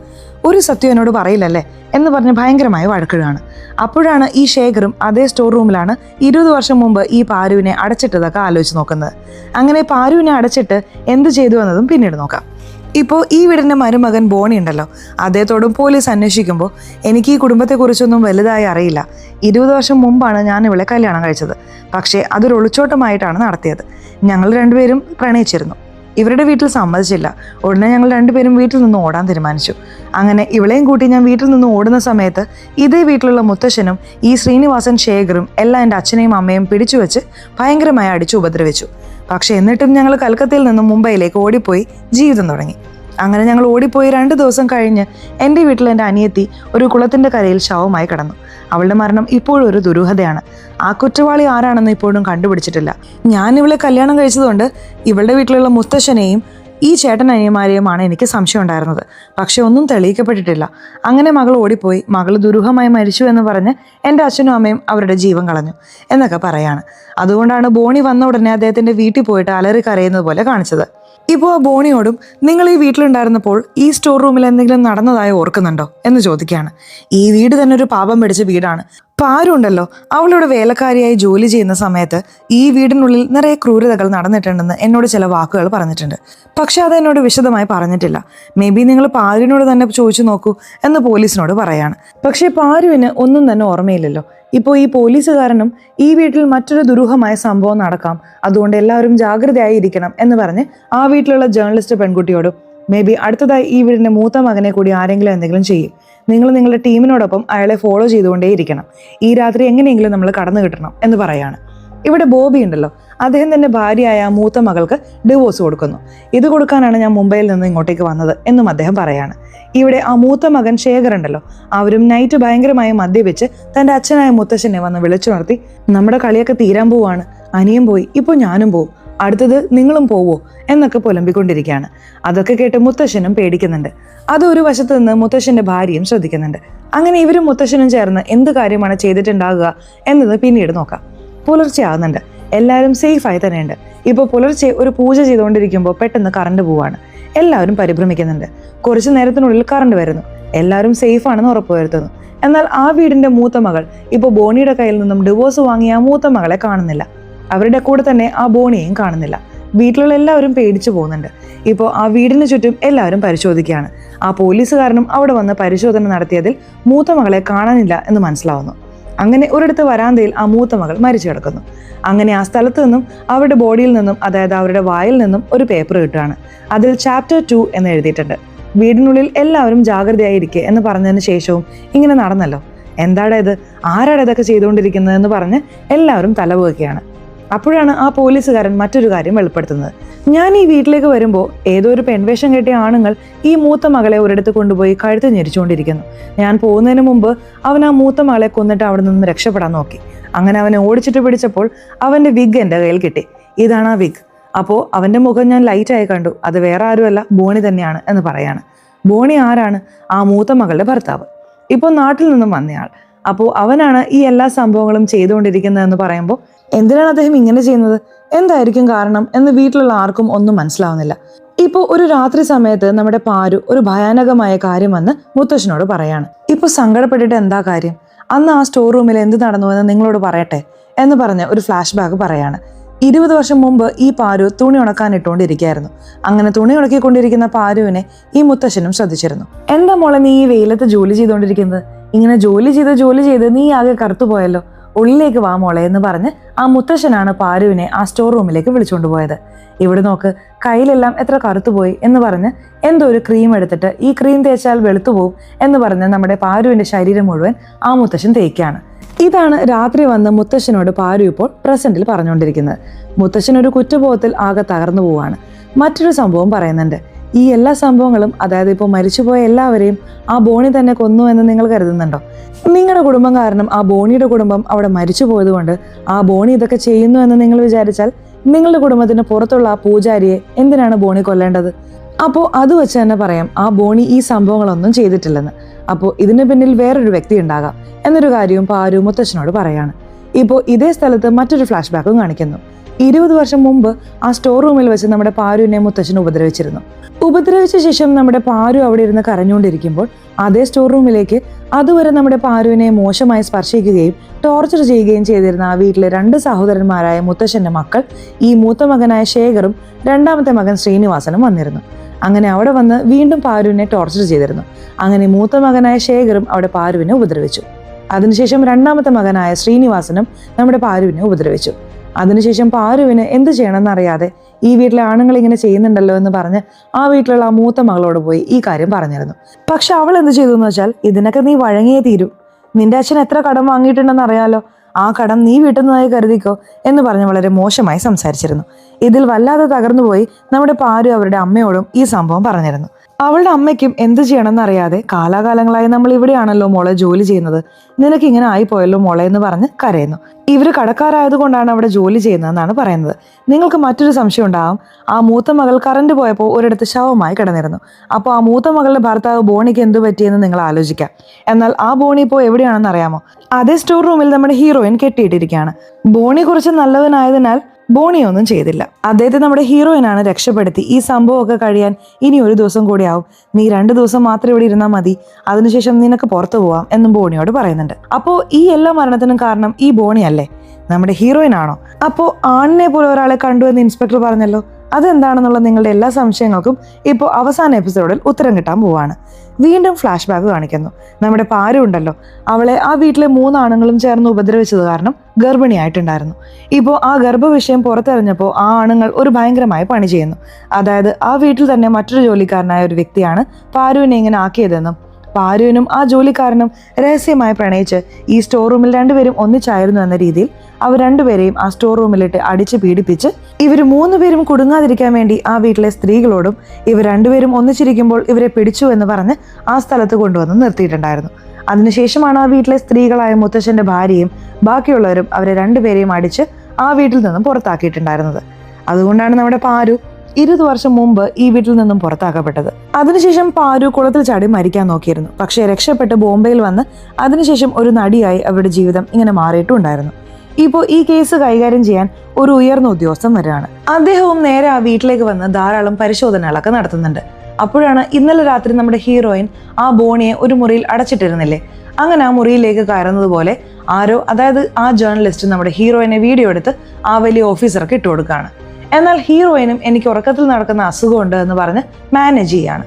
ഒരു സത്യം എന്നോട് പറയില്ലല്ലേ എന്ന് പറഞ്ഞ് ഭയങ്കരമായ വഴക്കിടുകയാണ്. അപ്പോഴാണ് ഈ ശേഖറും അതേ സ്റ്റോർ റൂമിലാണ് 20 വർഷം മുമ്പ് ഈ പാരുവിനെ അടച്ചിട്ടതൊക്കെ ആലോചിച്ച് നോക്കുന്നത്. അങ്ങനെ പാരുവിനെ അടച്ചിട്ട് എന്ത് ചെയ്തു എന്നതും പിന്നീട് നോക്കാം. ഇപ്പോൾ ഈ വീടിൻ്റെ മരുമകൻ ബോണി ഉണ്ടല്ലോ, അദ്ദേഹത്തോടും പോലീസ് അന്വേഷിക്കുമ്പോൾ എനിക്ക് ഈ കുടുംബത്തെക്കുറിച്ചൊന്നും വലുതായി അറിയില്ല. 20 വർഷം മുമ്പാണ് ഞാൻ ഇവളെ കല്യാണം കഴിച്ചത്. പക്ഷേ അതൊരു ഒളിച്ചോട്ടമായിട്ടാണ് നടത്തിയത്. ഞങ്ങൾ രണ്ടുപേരും പ്രണയിച്ചിരുന്നു. ഇവരുടെ വീട്ടിൽ സമ്മതിച്ചില്ല. ഉടനെ ഞങ്ങൾ രണ്ടുപേരും വീട്ടിൽ നിന്ന് ഓടാൻ തീരുമാനിച്ചു. അങ്ങനെ ഇവളെയും കൂട്ടി ഞാൻ വീട്ടിൽ നിന്ന് ഓടുന്ന സമയത്ത് ഇതേ വീട്ടിലുള്ള മുത്തശ്ശനും ഈ ശ്രീനിവാസൻ ശേഖറും എല്ലാം എൻ്റെ അച്ഛനെയും അമ്മയും പിടിച്ചു വെച്ച് ഭയങ്കരമായി അടിച്ചു ഉപദ്രവിച്ചു. പക്ഷെ എന്നിട്ടും ഞങ്ങൾ കൽക്കത്തയിൽ നിന്നും മുംബൈയിലേക്ക് ഓടിപ്പോയി ജീവിതം തുടങ്ങി. അങ്ങനെ ഞങ്ങൾ ഓടിപ്പോയി 2 ദിവസം കഴിഞ്ഞ് എൻ്റെ വീട്ടിൽ എൻ്റെ അനിയത്തി ഒരു കുളത്തിൻ്റെ കരയിൽ ശവമായി കിടന്നു. അവളുടെ മരണം ഇപ്പോഴും ഒരു ദുരൂഹതയാണ്. ആ കുറ്റവാളി ആരാണെന്ന് ഇപ്പോഴും കണ്ടുപിടിച്ചിട്ടില്ല. ഞാൻ ഇവളെ കല്യാണം കഴിച്ചതുകൊണ്ട് ഇവളുടെ വീട്ടിലുള്ള മുത്തശ്ശനെയും ഈ ചേട്ടനനിയന്മാരെയുമാണ് എനിക്ക് സംശയം ഉണ്ടായിരുന്നത്. പക്ഷെ ഒന്നും തെളിയിക്കപ്പെട്ടിട്ടില്ല. അങ്ങനെ മകൾ ഓടിപ്പോയി, മകൾ ദുരൂഹമായി മരിച്ചു എന്ന് പറഞ്ഞ് എൻ്റെ അച്ഛനും അമ്മയും അവരുടെ ജീവൻ കളഞ്ഞു എന്നൊക്കെ പറയാണ്. അതുകൊണ്ടാണ് ബോണി വന്ന ഉടനെ അദ്ദേഹത്തിൻ്റെ വീട്ടിൽ പോയിട്ട് അലറി കരയുന്നത് പോലെ കാണിച്ചത്. ഇപ്പോൾ ആ ബോണിയോടും നിങ്ങൾ ഈ വീട്ടിലുണ്ടായിരുന്നപ്പോൾ ഈ സ്റ്റോർ റൂമിൽ എന്തെങ്കിലും നടന്നതായി ഓർക്കുന്നുണ്ടോ എന്ന് ചോദിക്കുകയാണ്. ഈ വീട് തന്നെ ഒരു പാപം പിടിച്ച വീടാണ്. പാരുണ്ടല്ലോ, അവളുടെ വേലക്കാരിയായി ജോലി ചെയ്യുന്ന സമയത്ത് ഈ വീടിനുള്ളിൽ നിറയെ ക്രൂരതകൾ നടന്നിട്ടുണ്ടെന്ന് എന്നോട് ചില വാക്കുകൾ പറഞ്ഞിട്ടുണ്ട്. പക്ഷെ അത് എന്നോട് വിശദമായി പറഞ്ഞിട്ടില്ല. മേ ബി നിങ്ങൾ പാരുവിനോട് തന്നെ ചോദിച്ചു നോക്കൂ എന്ന് പോലീസിനോട് പറയാണ്. പക്ഷേ പാരുവിന് ഒന്നും തന്നെ ഓർമ്മയില്ലല്ലോ. ഇപ്പോൾ ഈ പോലീസുകാരനും ഈ വീട്ടിൽ മറ്റൊരു ദുരൂഹമായ സംഭവം നടക്കാം, അതുകൊണ്ട് എല്ലാവരും ജാഗ്രതയായിരിക്കണം എന്ന് പറഞ്ഞ് ആ വീട്ടിലുള്ള ജേർണലിസ്റ്റ് പെൺകുട്ടിയോടും മേ ബി അടുത്തതായി ഈ വീടിൻ്റെ മൂത്ത മകനെ കൂടി ആരെങ്കിലും എന്തെങ്കിലും ചെയ്യും, നിങ്ങൾ നിങ്ങളുടെ ടീമിനോടൊപ്പം അയാളെ ഫോളോ ചെയ്തുകൊണ്ടേയിരിക്കണം, ഈ രാത്രി എങ്ങനെയെങ്കിലും നമ്മൾ കടന്നു കിട്ടണം എന്ന് പറയാണ്. ഇവിടെ ബോബി ഉണ്ടല്ലോ, അദ്ദേഹം തന്നെ ഭാര്യയായ മൂത്ത മകൾക്ക് ഡിവോഴ്സ് കൊടുക്കുന്നു. ഇത് കൊടുക്കാനാണ് ഞാൻ മുംബൈയിൽ നിന്ന് ഇങ്ങോട്ടേക്ക് വന്നത് എന്നും അദ്ദേഹം പറയാണ്. ഇവിടെ ആ മൂത്ത മകൻ ശേഖർ ഉണ്ടല്ലോ, അവരും നൈറ്റ് ഭയങ്കരമായി മദ്യപിച്ച് തൻ്റെ അച്ഛനായ മുത്തശ്ശനെ വന്ന് വിളിച്ചു നിർത്തി നമ്മുടെ കളിയൊക്കെ തീരാൻ പോവാണ്, അനിയും പോയി, ഇപ്പോൾ ഞാനും പോവും, അടുത്തത് നിങ്ങളും പോവോ എന്നൊക്കെ പുലമ്പിക്കൊണ്ടിരിക്കുകയാണ്. അതൊക്കെ കേട്ട് മുത്തശ്ശനും പേടിക്കുന്നുണ്ട്. അത് ഒരു വശത്ത് നിന്ന് മുത്തശ്ശൻ്റെ ഭാര്യയും ശ്രദ്ധിക്കുന്നുണ്ട്. അങ്ങനെ ഇവരും മുത്തശ്ശനും ചേർന്ന് എന്ത് കാര്യമാണ് ചെയ്തിട്ടുണ്ടാകുക എന്നത് പിന്നീട് നോക്കാം. പുലർച്ചെ ആകുന്നുണ്ട്, എല്ലാവരും സേഫായി തന്നെയുണ്ട്. ഇപ്പോൾ പുലർച്ചെ ഒരു പൂജ ചെയ്തുകൊണ്ടിരിക്കുമ്പോൾ പെട്ടെന്ന് കറണ്ട് പോവാണ്. എല്ലാവരും പരിഭ്രമിക്കുന്നുണ്ട്. കുറച്ചു നേരത്തിനുള്ളിൽ കറണ്ട് വരുന്നു. എല്ലാവരും സേഫ് ആണെന്ന് ഉറപ്പുവരുത്തുന്നു. എന്നാൽ ആ വീടിന്റെ മൂത്ത മകൾ ഇപ്പോൾ ബോണിയുടെ കയ്യിൽ നിന്നും ഡിവോഴ്സ് വാങ്ങിയ ആ മൂത്ത മകളെ കാണുന്നില്ല. അവരുടെ കൂടെ തന്നെ ആ ബോണിയെയും കാണുന്നില്ല. വീട്ടിലുള്ള എല്ലാവരും പേടിച്ചു പോകുന്നുണ്ട്. ഇപ്പോൾ ആ വീടിന് ചുറ്റും എല്ലാവരും പരിശോധിക്കുകയാണ്. ആ പോലീസുകാരനും അവിടെ വന്ന് പരിശോധന നടത്തിയതിൽ മൂത്ത മകളെ കാണാനില്ല എന്ന് മനസ്സിലാവുന്നു. അങ്ങനെ ഒരിടത്ത് വരാന്തയിൽ ആ മൂത്ത മകൾ മരിച്ചു കിടക്കുന്നു. അങ്ങനെ ആ സ്ഥലത്ത് നിന്നും അവരുടെ ബോഡിയിൽ നിന്നും, അതായത് അവരുടെ വായിൽ നിന്നും ഒരു പേപ്പർ കിട്ടുകയാണ്. അതിൽ ചാപ്റ്റർ 2 എന്ന് എഴുതിയിട്ടുണ്ട്. വീടിനുള്ളിൽ എല്ലാവരും ജാഗ്രതയായിരിക്കെ എന്ന് പറഞ്ഞതിന് ശേഷവും ഇങ്ങനെ നടന്നല്ലോ, എന്താടാ ഇത്, ആരാടാ ഇതൊക്കെ ചെയ്തുകൊണ്ടിരിക്കുന്നത് എന്ന് പറഞ്ഞ് എല്ലാവരും തലപോക്കുകയാണ്. അപ്പോഴാണ് ആ പോലീസുകാരൻ മറ്റൊരു കാര്യം വെളിപ്പെടുത്തുന്നത്. ഞാൻ ഈ വീട്ടിലേക്ക് വരുമ്പോൾ ഏതോ ഒരു പെൺവേഷം കെട്ടിയ ആണുങ്ങൾ ഈ മൂത്ത മകളെ ഒരിടത്ത് കൊണ്ടുപോയി കഴുത്ത് ഞെരിച്ചുകൊണ്ടിരിക്കുന്നു. ഞാൻ പോകുന്നതിന് മുമ്പ് അവൻ ആ മൂത്ത മകളെ കൊന്നിട്ട് അവിടെ നിന്ന് രക്ഷപ്പെടാൻ നോക്കി. അങ്ങനെ അവനെ ഓടിച്ചിട്ട് പിടിച്ചപ്പോൾ അവൻ്റെ വിഗ് എൻ്റെ കയ്യിൽ കിട്ടി. ഇതാണ് ആ വിഗ്. അപ്പോൾ അവൻ്റെ മുഖം ഞാൻ ലൈറ്റായി കണ്ടു. അത് വേറെ ആരുമല്ല, ബോണി തന്നെയാണ് എന്ന് പറയാണ്. ബോണി ആരാണ്? ആ മൂത്ത മകളുടെ ഭർത്താവ്, ഇപ്പോൾ നാട്ടിൽ നിന്നും വന്നയാൾ. അപ്പോൾ അവനാണ് ഈ എല്ലാ സംഭവങ്ങളും ചെയ്തുകൊണ്ടിരിക്കുന്നതെന്ന് പറയുമ്പോൾ എന്തിനാണ് അദ്ദേഹം ഇങ്ങനെ ചെയ്യുന്നത്, എന്തായിരിക്കും കാരണം എന്ന് വീട്ടിലുള്ള ആർക്കും ഒന്നും മനസ്സിലാവുന്നില്ല. ഇപ്പോൾ ഒരു രാത്രി സമയത്ത് നമ്മുടെ പാരു ഒരു ഭയാനകമായ കാര്യം വന്ന് മുത്തശ്ശനോട് പറയാണ്. ഇപ്പോൾ സങ്കടപ്പെട്ടിട്ട് എന്താ കാര്യം, അന്ന് ആ സ്റ്റോർ റൂമിൽ എന്ത് നടന്നു എന്ന് നിങ്ങളോട് പറയട്ടെ എന്ന് പറഞ്ഞ് ഒരു ഫ്ലാഷ് ബാക്ക് പറയാണ്. 20 വർഷം മുമ്പ് ഈ പാരു തുണി ഉണക്കാൻ ഇട്ടുകൊണ്ടിരിക്കുകയായിരുന്നു. അങ്ങനെ തുണി ഉണക്കിക്കൊണ്ടിരിക്കുന്ന പാരുവിനെ ഈ മുത്തശ്ശനും ശ്രദ്ധിച്ചിരുന്നു. എന്താ മോളെ നീ ഈ വെയിലത്ത് ജോലി ചെയ്തുകൊണ്ടിരിക്കുന്നത്, ഇങ്ങനെ ജോലി ചെയ്ത് നീ ആകെ കറുത്തുപോയല്ലോ, ഉള്ളിലേക്ക് വാ മോളെ എന്ന് പറഞ്ഞ് ആ മുത്തശ്ശനാണ് പാരുവിനെ ആ സ്റ്റോർ റൂമിലേക്ക് വിളിച്ചുകൊണ്ട് പോയത്. ഇവിടെ നോക്ക്, കയ്യിലെല്ലാം എത്ര കറുത്തുപോയി എന്ന് പറഞ്ഞ് എന്തോ ഒരു ക്രീം എടുത്തിട്ട് ഈ ക്രീം തേച്ചാൽ വെളുത്തു പോവും എന്ന് പറഞ്ഞ് നമ്മുടെ പാരുവിന്റെ ശരീരം മുഴുവൻ ആ മുത്തശ്ശൻ തേക്കാണ്. ഇതാണ് രാത്രി വന്ന് മുത്തശ്ശനോട് പാരു ഇപ്പോൾ പ്രസന്റിൽ പറഞ്ഞുകൊണ്ടിരിക്കുന്നത്. മുത്തശ്ശൻ ഒരു കുറ്റബോധത്തിൽ ആകെ തകർന്നു പോവാണ്. മറ്റൊരു സംഭവം പറയുന്നുണ്ട്. ഈ എല്ലാ സംഭവങ്ങളും, അതായത് ഇപ്പോൾ മരിച്ചുപോയ എല്ലാവരെയും ആ ബോണി തന്നെ കൊന്നു എന്ന് നിങ്ങൾ കരുതുന്നുണ്ടോ? നിങ്ങളുടെ കുടുംബം കാരണം ആ ബോണിയുടെ കുടുംബം അവിടെ മരിച്ചു പോയതുകൊണ്ട് ആ ബോണി ഇതൊക്കെ ചെയ്യുന്നു എന്ന് നിങ്ങൾ വിചാരിച്ചാൽ നിങ്ങളുടെ കുടുംബത്തിന് പുറത്തുള്ള ആ പൂജാരിയെ എന്തിനാണ് ബോണി കൊല്ലേണ്ടത്? അപ്പോൾ അത് വെച്ച് തന്നെ പറയാം ആ ബോണി ഈ സംഭവങ്ങളൊന്നും ചെയ്തിട്ടില്ലെന്ന്. അപ്പോൾ ഇതിന് പിന്നിൽ വേറൊരു വ്യക്തി ഉണ്ടാകാം എന്നൊരു കാര്യവും പാരു മുത്തശ്ശനോട് പറയാണ്. ഇപ്പോൾ ഇതേ സ്ഥലത്ത് മറ്റൊരു ഫ്ലാഷ് ബാക്കും കാണിക്കുന്നു. 20 വർഷം മുമ്പ് ആ സ്റ്റോർ റൂമിൽ വെച്ച് നമ്മുടെ പാരുവിനെ മുത്തശ്ശൻ ഉപദ്രവിച്ചിരുന്നു. ഉപദ്രവിച്ച ശേഷം നമ്മുടെ പാരു അവിടെ ഇരുന്ന് കരഞ്ഞുകൊണ്ടിരിക്കുമ്പോൾ അതേ സ്റ്റോർ റൂമിലേക്ക് അതുവരെ നമ്മുടെ പാരുവിനെ മോശമായി സ്പർശിക്കുകയും ടോർച്ചർ ചെയ്യുകയും ചെയ്തിരുന്ന ആ വീട്ടിലെ 2 സഹോദരന്മാരായ മുത്തശ്ശന്റെ മക്കൾ, ഈ മൂത്ത മകനായ ശേഖറും രണ്ടാമത്തെ മകൻ ശ്രീനിവാസനും വന്നിരുന്നു. അങ്ങനെ അവിടെ വന്ന് വീണ്ടും പാരുവിനെ ടോർച്ചർ ചെയ്തിരുന്നു. അങ്ങനെ മൂത്ത മകനായ ശേഖറും അവിടെ പാരുവിനെ ഉപദ്രവിച്ചു. അതിനുശേഷം രണ്ടാമത്തെ മകനായ ശ്രീനിവാസനും നമ്മുടെ പാരുവിനെ ഉപദ്രവിച്ചു. അതിനുശേഷം പാരുവിന് എന്ത് ചെയ്യണമെന്ന് അറിയാതെ ഈ വീട്ടിലെ ആണുങ്ങൾ ഇങ്ങനെ ചെയ്യുന്നുണ്ടല്ലോ എന്ന് പറഞ്ഞ് ആ വീട്ടിലുള്ള ആ മൂത്ത മകളോട് പോയി ഈ കാര്യം പറഞ്ഞിരുന്നു. പക്ഷെ അവൾ എന്ത് ചെയ്തു എന്ന് വെച്ചാൽ, ഇതിനൊക്കെ നീ വഴങ്ങിയേ തീരൂ, നിന്റെ അച്ഛൻ എത്ര കടം വാങ്ങിയിട്ടുണ്ടെന്ന് അറിയാലോ, ആ കടം നീ വീട്ടുന്നതായി കരുതിക്കോ എന്ന് പറഞ്ഞ് വളരെ മോശമായി സംസാരിച്ചിരുന്നു. ഇതിൽ വല്ലാതെ തകർന്നുപോയി നമ്മുടെ പാരു അവരുടെ അമ്മയോടും ഈ സംഭവം പറഞ്ഞിരുന്നു. അവളുടെ അമ്മയ്ക്കും എന്ത് ചെയ്യണമെന്ന് അറിയാതെ, കാലാകാലങ്ങളായി നമ്മൾ ഇവിടെയാണല്ലോ മോളെ ജോലി ചെയ്യുന്നത്, നിനക്ക് ഇങ്ങനെ ആയിപ്പോയല്ലോ മോളെ എന്ന് പറഞ്ഞ് കരയുന്നു. ഇവർ കടക്കാരായതുകൊണ്ടാണ് അവിടെ ജോലി ചെയ്യുന്നതെന്നാണ് പറയുന്നത്. നിങ്ങൾക്ക് മറ്റൊരു സംശയം ഉണ്ടാവും, ആ മൂത്ത മകൾ കറണ്ട് പോയപ്പോൾ ഒരിടത്ത് ശവമായി കിടന്നിരുന്നു. അപ്പോൾ ആ മൂത്ത മകളുടെ ഭർത്താവ് ബോണിക്ക് എന്തു പറ്റിയെന്ന് നിങ്ങൾ ആലോചിക്കാം. എന്നാൽ ആ ബോണി ഇപ്പോൾ എവിടെയാണെന്ന് അറിയാമോ? അതേ സ്റ്റോർ റൂമിൽ നമ്മുടെ ഹീറോയിൻ കെട്ടിയിട്ടിരിക്കുകയാണ്. ബോണി കുറച്ച് നല്ലവനായതിനാൽ ബോണിയൊന്നും ചെയ്തില്ല. അദ്ദേഹത്തെ നമ്മുടെ ഹീറോയിനാണ് രക്ഷപ്പെടുത്തി. ഈ സംഭവമൊക്കെ കഴിയാൻ ഇനി 1 ദിവസം കൂടി ആവും, നീ 2 ദിവസം മാത്രം ഇവിടെ ഇരുന്നാൽ മതി, അതിനുശേഷം നിനക്ക് പുറത്തു പോവാം എന്നും ബോണിയോട് പറയുന്നുണ്ട്. അപ്പോൾ ഈ എല്ലാ മരണത്തിനും കാരണം ഈ ബോണി അല്ലേ, നമ്മുടെ ഹീറോയിൻ ആണോ? അപ്പോൾ ആണിനെ പോലെ ഒരാളെ കണ്ടു എന്ന് ഇൻസ്പെക്ടർ പറഞ്ഞല്ലോ, അതെന്താണെന്നുള്ള നിങ്ങളുടെ എല്ലാ സംശയങ്ങൾക്കും ഇപ്പോൾ അവസാന എപ്പിസോഡിൽ ഉത്തരം കിട്ടാൻ പോവാണ്. വീണ്ടും ഫ്ലാഷ് ബാക്ക് കാണിക്കുന്നു. നമ്മുടെ പാരു ഉണ്ടല്ലോ, അവളെ ആ വീട്ടിലെ 3 ആണുങ്ങളും ചേർന്ന് ഉപദ്രവിച്ചത് കാരണം ഗർഭിണിയായിട്ടുണ്ടായിരുന്നു. ഇപ്പോൾ ആ ഗർഭവിഷയം പുറത്തെറിഞ്ഞപ്പോൾ ആ ആണുങ്ങൾ ഒരു ഭയങ്കരമായ പണി ചെയ്യുന്നു. അതായത് ആ വീട്ടിൽ തന്നെ മറ്റൊരു ജോലിക്കാരനായ ഒരു വ്യക്തിയാണ് പാരുവിനെ ഇങ്ങനെ ആക്കിയതെന്നും പാരുവിനും ആ ജോലിക്കാരനും രഹസ്യമായി പ്രണയിച്ച് ഈ സ്റ്റോർ റൂമിൽ 2 പേരും ഒന്നിച്ചായിരുന്നു എന്ന രീതിയിൽ അവർ 2 പേരെയും ആ സ്റ്റോർ റൂമിലിട്ട് അടിച്ച് പീഡിപ്പിച്ച് ഇവർ 3 പേരും കുടുങ്ങാതിരിക്കാൻ വേണ്ടി ആ വീട്ടിലെ സ്ത്രീകളോടും ഇവർ 2 പേരും ഒന്നിച്ചിരിക്കുമ്പോൾ ഇവരെ പിടിച്ചു എന്ന് പറഞ്ഞ് ആ സ്ഥലത്ത് കൊണ്ടുവന്ന് നിർത്തിയിട്ടുണ്ടായിരുന്നു. അതിനുശേഷമാണ് ആ വീട്ടിലെ സ്ത്രീകളായ മുത്തശ്ശന്റെ ഭാര്യയും ബാക്കിയുള്ളവരും അവരെ 2 പേരെയും അടിച്ച് ആ വീട്ടിൽ നിന്നും പുറത്താക്കിയിട്ടുണ്ടായിരുന്നത്. അതുകൊണ്ടാണ് നമ്മുടെ പാരു 20 വർഷം മുമ്പ് ഈ വീട്ടിൽ നിന്നും പുറത്താക്കപ്പെട്ടത്. അതിനുശേഷം പാരു കുളത്തിൽ ചാടി മരിക്കാൻ നോക്കിയിരുന്നു. പക്ഷേ രക്ഷപ്പെട്ട് ബോംബെയിൽ വന്ന് അതിനുശേഷം ഒരു നടിയായി അവരുടെ ജീവിതം ഇങ്ങനെ മാറിയിട്ടുണ്ടായിരുന്നു. ഇപ്പോൾ ഈ കേസ് കൈകാര്യം ചെയ്യാൻ ഒരു ഉയർന്ന ഉദ്യോഗസ്ഥൻ വരികയാണ്. അദ്ദേഹവും നേരെ ആ വീട്ടിലേക്ക് വന്ന് ധാരാളം പരിശോധനകളൊക്കെ നടത്തുന്നുണ്ട്. അപ്പോഴാണ് ഇന്നലെ രാത്രി നമ്മുടെ ഹീറോയിൻ ആ ബോണിയെ ഒരു മുറിയിൽ അടച്ചിട്ടിരുന്നില്ലേ, അങ്ങനെ ആ മുറിയിലേക്ക് കയറുന്നത് പോലെ ആരോ, അതായത് ആ ജേർണലിസ്റ്റ് നമ്മുടെ ഹീറോയിനെ വീഡിയോ എടുത്ത് ആ വലിയ ഓഫീസർക്ക് ഇട്ട് കൊടുക്കുകയാണ്. എന്നാൽ ഹീറോയിനും എനിക്ക് ഉറക്കത്തിൽ നടക്കുന്ന അസുഖമുണ്ട് എന്ന് പറഞ്ഞ് മാനേജ് ചെയ്യാണ്.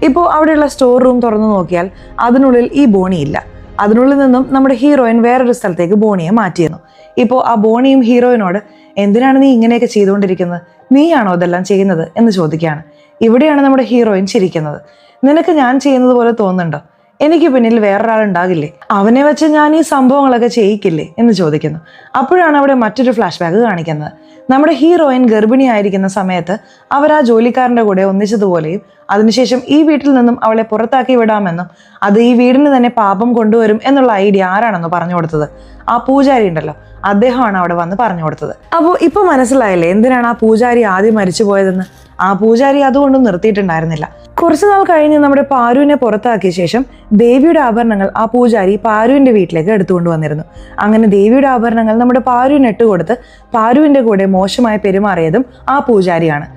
ഇപ്പോൾ അവിടെയുള്ള സ്റ്റോർ റൂം തുറന്നു നോക്കിയാൽ അതിനുള്ളിൽ ഈ ബോണി ഇല്ല. അതിനുള്ളിൽ നിന്നും നമ്മുടെ ഹീറോയിൻ വേറൊരു സ്ഥലത്തേക്ക് ബോണിയെ മാറ്റിയിരുന്നു. ഇപ്പോൾ ആ ബോണിയും ഹീറോയിനോട്, എന്തിനാണ് നീ ഇങ്ങനെയൊക്കെ ചെയ്തുകൊണ്ടിരിക്കുന്നത്, നീയാണോ ഇതെല്ലാം ചെയ്യുന്നത് എന്ന് ചോദിക്കുകയാണ്. ഇവിടെയാണ് നമ്മുടെ ഹീറോയിൻ ചിരിക്കുന്നത്. നിനക്ക് ഞാൻ ചെയ്യുന്നത് പോലെ തോന്നുന്നുണ്ടോ? എനിക്ക് പിന്നിൽ വേറൊരാളുണ്ടാകില്ലേ, അവനെ വെച്ച് ഞാൻ ഈ സംഭവങ്ങളൊക്കെ ചെയ്യിക്കില്ലേ എന്ന് ചോദിക്കുന്നു. അപ്പോഴാണ് അവിടെ മറ്റൊരു ഫ്ലാഷ് ബാക്ക് കാണിക്കുന്നത്. നമ്മുടെ ഹീറോയിൻ ഗർഭിണിയായിരിക്കുന്ന സമയത്ത് അവർ ആ ജോലിക്കാരൻ്റെ കൂടെ ഒന്നിച്ചതുപോലെയും അതിനുശേഷം ഈ വീട്ടിൽ നിന്നും അവളെ പുറത്താക്കി വിടാമെന്നും അത് ഈ വീടിന് തന്നെ പാപം കൊണ്ടുവരും എന്നുള്ള ഐഡിയ ആരാണെന്ന് പറഞ്ഞു കൊടുത്തത്? ആ പൂജാരി ഉണ്ടല്ലോ, അദ്ദേഹമാണ് അവിടെ വന്ന് പറഞ്ഞു കൊടുത്തത്. അപ്പോൾ ഇപ്പൊ മനസ്സിലായില്ലേ എന്തിനാണ് ആ പൂജാരി ആദ്യം മരിച്ചു പോയതെന്ന്? ആ പൂജാരി അതുകൊണ്ടും നിർത്തിയിട്ടുണ്ടായിരുന്നില്ല. കുറച്ചുനാൾ കഴിഞ്ഞ് നമ്മുടെ പാരുവിനെ പുറത്താക്കിയ ശേഷം ദേവിയുടെ ആഭരണങ്ങൾ ആ പൂജാരി പാരുവിന്റെ വീട്ടിലേക്ക് എടുത്തുകൊണ്ട് വന്നിരുന്നു. അങ്ങനെ ദേവിയുടെ ആഭരണങ്ങൾ നമ്മുടെ പാരുവിന് ഇട്ടുകൊടുത്ത് പാരുവിന്റെ കൂടെ മോശമായി പെരുമാറിയതും ആ പൂജാരിയാണ്.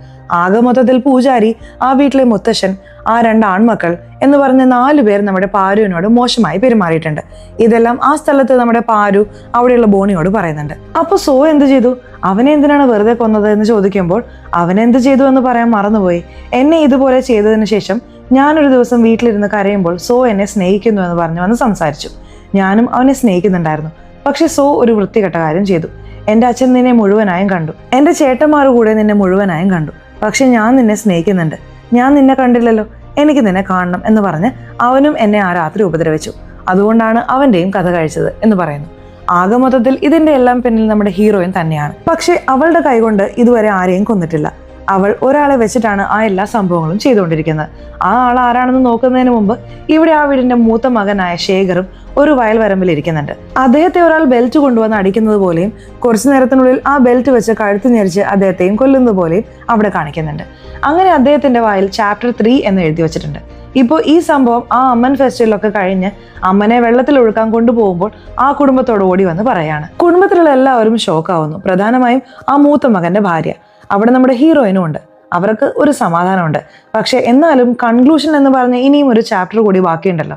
ആകെ മൊത്തത്തിൽ പൂജാരി, ആ വീട്ടിലെ മുത്തശ്ശൻ, ആ 2 ആൺമക്കൾ എന്ന് പറഞ്ഞ 4 പേർ നമ്മുടെ പാരുവിനോട് മോശമായി പെരുമാറിയിട്ടുണ്ട്. ഇതെല്ലാം ആ സ്ഥലത്ത് നമ്മുടെ പാരു അവിടെയുള്ള ബോണിയോട് പറയുന്നുണ്ട്. അപ്പൊ സോ എന്ത് ചെയ്തു? അവനെ എന്തിനാണ് വെറുതെ കൊന്നത് എന്ന് ചോദിക്കുമ്പോൾ അവനെന്ത് ചെയ്തു എന്ന് പറയാൻ മറന്നുപോയി. എന്നെ ഇതുപോലെ ചെയ്തതിന് ശേഷം ഞാനൊരു ദിവസം വീട്ടിലിരുന്ന് കരയുമ്പോൾ സോ എന്നെ സ്നേഹിക്കുന്നു എന്ന് പറഞ്ഞു വന്ന് സംസാരിച്ചു. ഞാനും അവനെ സ്നേഹിക്കുന്നുണ്ടായിരുന്നു, പക്ഷെ സോ ഒരു വൃത്തികെട്ട കാര്യം ചെയ്തു. എൻ്റെ അച്ഛൻ നിന്നെ മുഴുവനായും കണ്ടു, എൻ്റെ ചേട്ടന്മാർ കൂടെ നിന്നെ മുഴുവനായും കണ്ടു. പക്ഷെ ഞാൻ നിന്നെ സ്നേഹിക്കുന്നുണ്ട്, ഞാൻ നിന്നെ കണ്ടില്ലല്ലോ, എനിക്ക് നിന്നെ കാണണം എന്ന് പറഞ്ഞ് അവനും എന്നെ ആ രാത്രി ഉപദ്രവിച്ചു. അതുകൊണ്ടാണ് അവൻ്റെയും കഥ കഴിച്ചത് എന്ന് പറയുന്നു. ആകെ മൊത്തത്തിൽ ഇതിന്റെ എല്ലാം പിന്നിൽ നമ്മുടെ ഹീറോയിൻ തന്നെയാണ്. പക്ഷെ അവളുടെ കൈകൊണ്ട് ഇതുവരെ ആരെയും കൊന്നിട്ടില്ല. അവൾ ഒരാളെ വെച്ചിട്ടാണ് ആ എല്ലാ സംഭവങ്ങളും ചെയ്തുകൊണ്ടിരിക്കുന്നത്. ആ ആൾ ആരാണെന്ന് നോക്കുന്നതിന് മുമ്പ് ഇവിടെ ആ വീടിന്റെ മൂത്ത മകനായ ശേഖറും ഒരു വയൽവരമ്പിൽ ഇരിക്കുന്നുണ്ട്. അദ്ദേഹത്തെ ഒരാൾ ബെൽറ്റ് കൊണ്ടുവന്ന് അടിക്കുന്നത് പോലെയും കുറച്ചു നേരത്തിനുള്ളിൽ ആ ബെൽറ്റ് വെച്ച് കഴുത്ത് ഞെരിച്ച് അദ്ദേഹത്തെയും കൊല്ലുന്നത് പോലെയും അവിടെ കാണിക്കുന്നുണ്ട്. അങ്ങനെ അദ്ദേഹത്തിന്റെ വായിൽ ചാപ്റ്റർ 3 എന്ന് എഴുതി വെച്ചിട്ടുണ്ട്. ഇപ്പോൾ ഈ സംഭവം ആ അമ്മൻ ഫെസ്റ്റിവലൊക്കെ കഴിഞ്ഞ് അമ്മനെ വെള്ളത്തിൽ ഒഴുക്കാൻ കൊണ്ടുപോകുമ്പോൾ ആ കുടുംബത്തോട് ഓടി വന്ന് പറയാണ്. കുടുംബത്തിലുള്ള എല്ലാവരും ഷോക്കാവുന്നു. പ്രധാനമായും ആ മൂത്ത മകന്റെ ഭാര്യ. അവിടെ നമ്മുടെ ഹീറോയിനും ഉണ്ട്. അവർക്ക് ഒരു സമാധാനമുണ്ട്. പക്ഷെ എന്നാലും കൺക്ലൂഷൻ എന്ന് പറഞ്ഞ് ഇനിയും ഒരു ചാപ്റ്റർ കൂടി ബാക്കിയുണ്ടല്ലോ.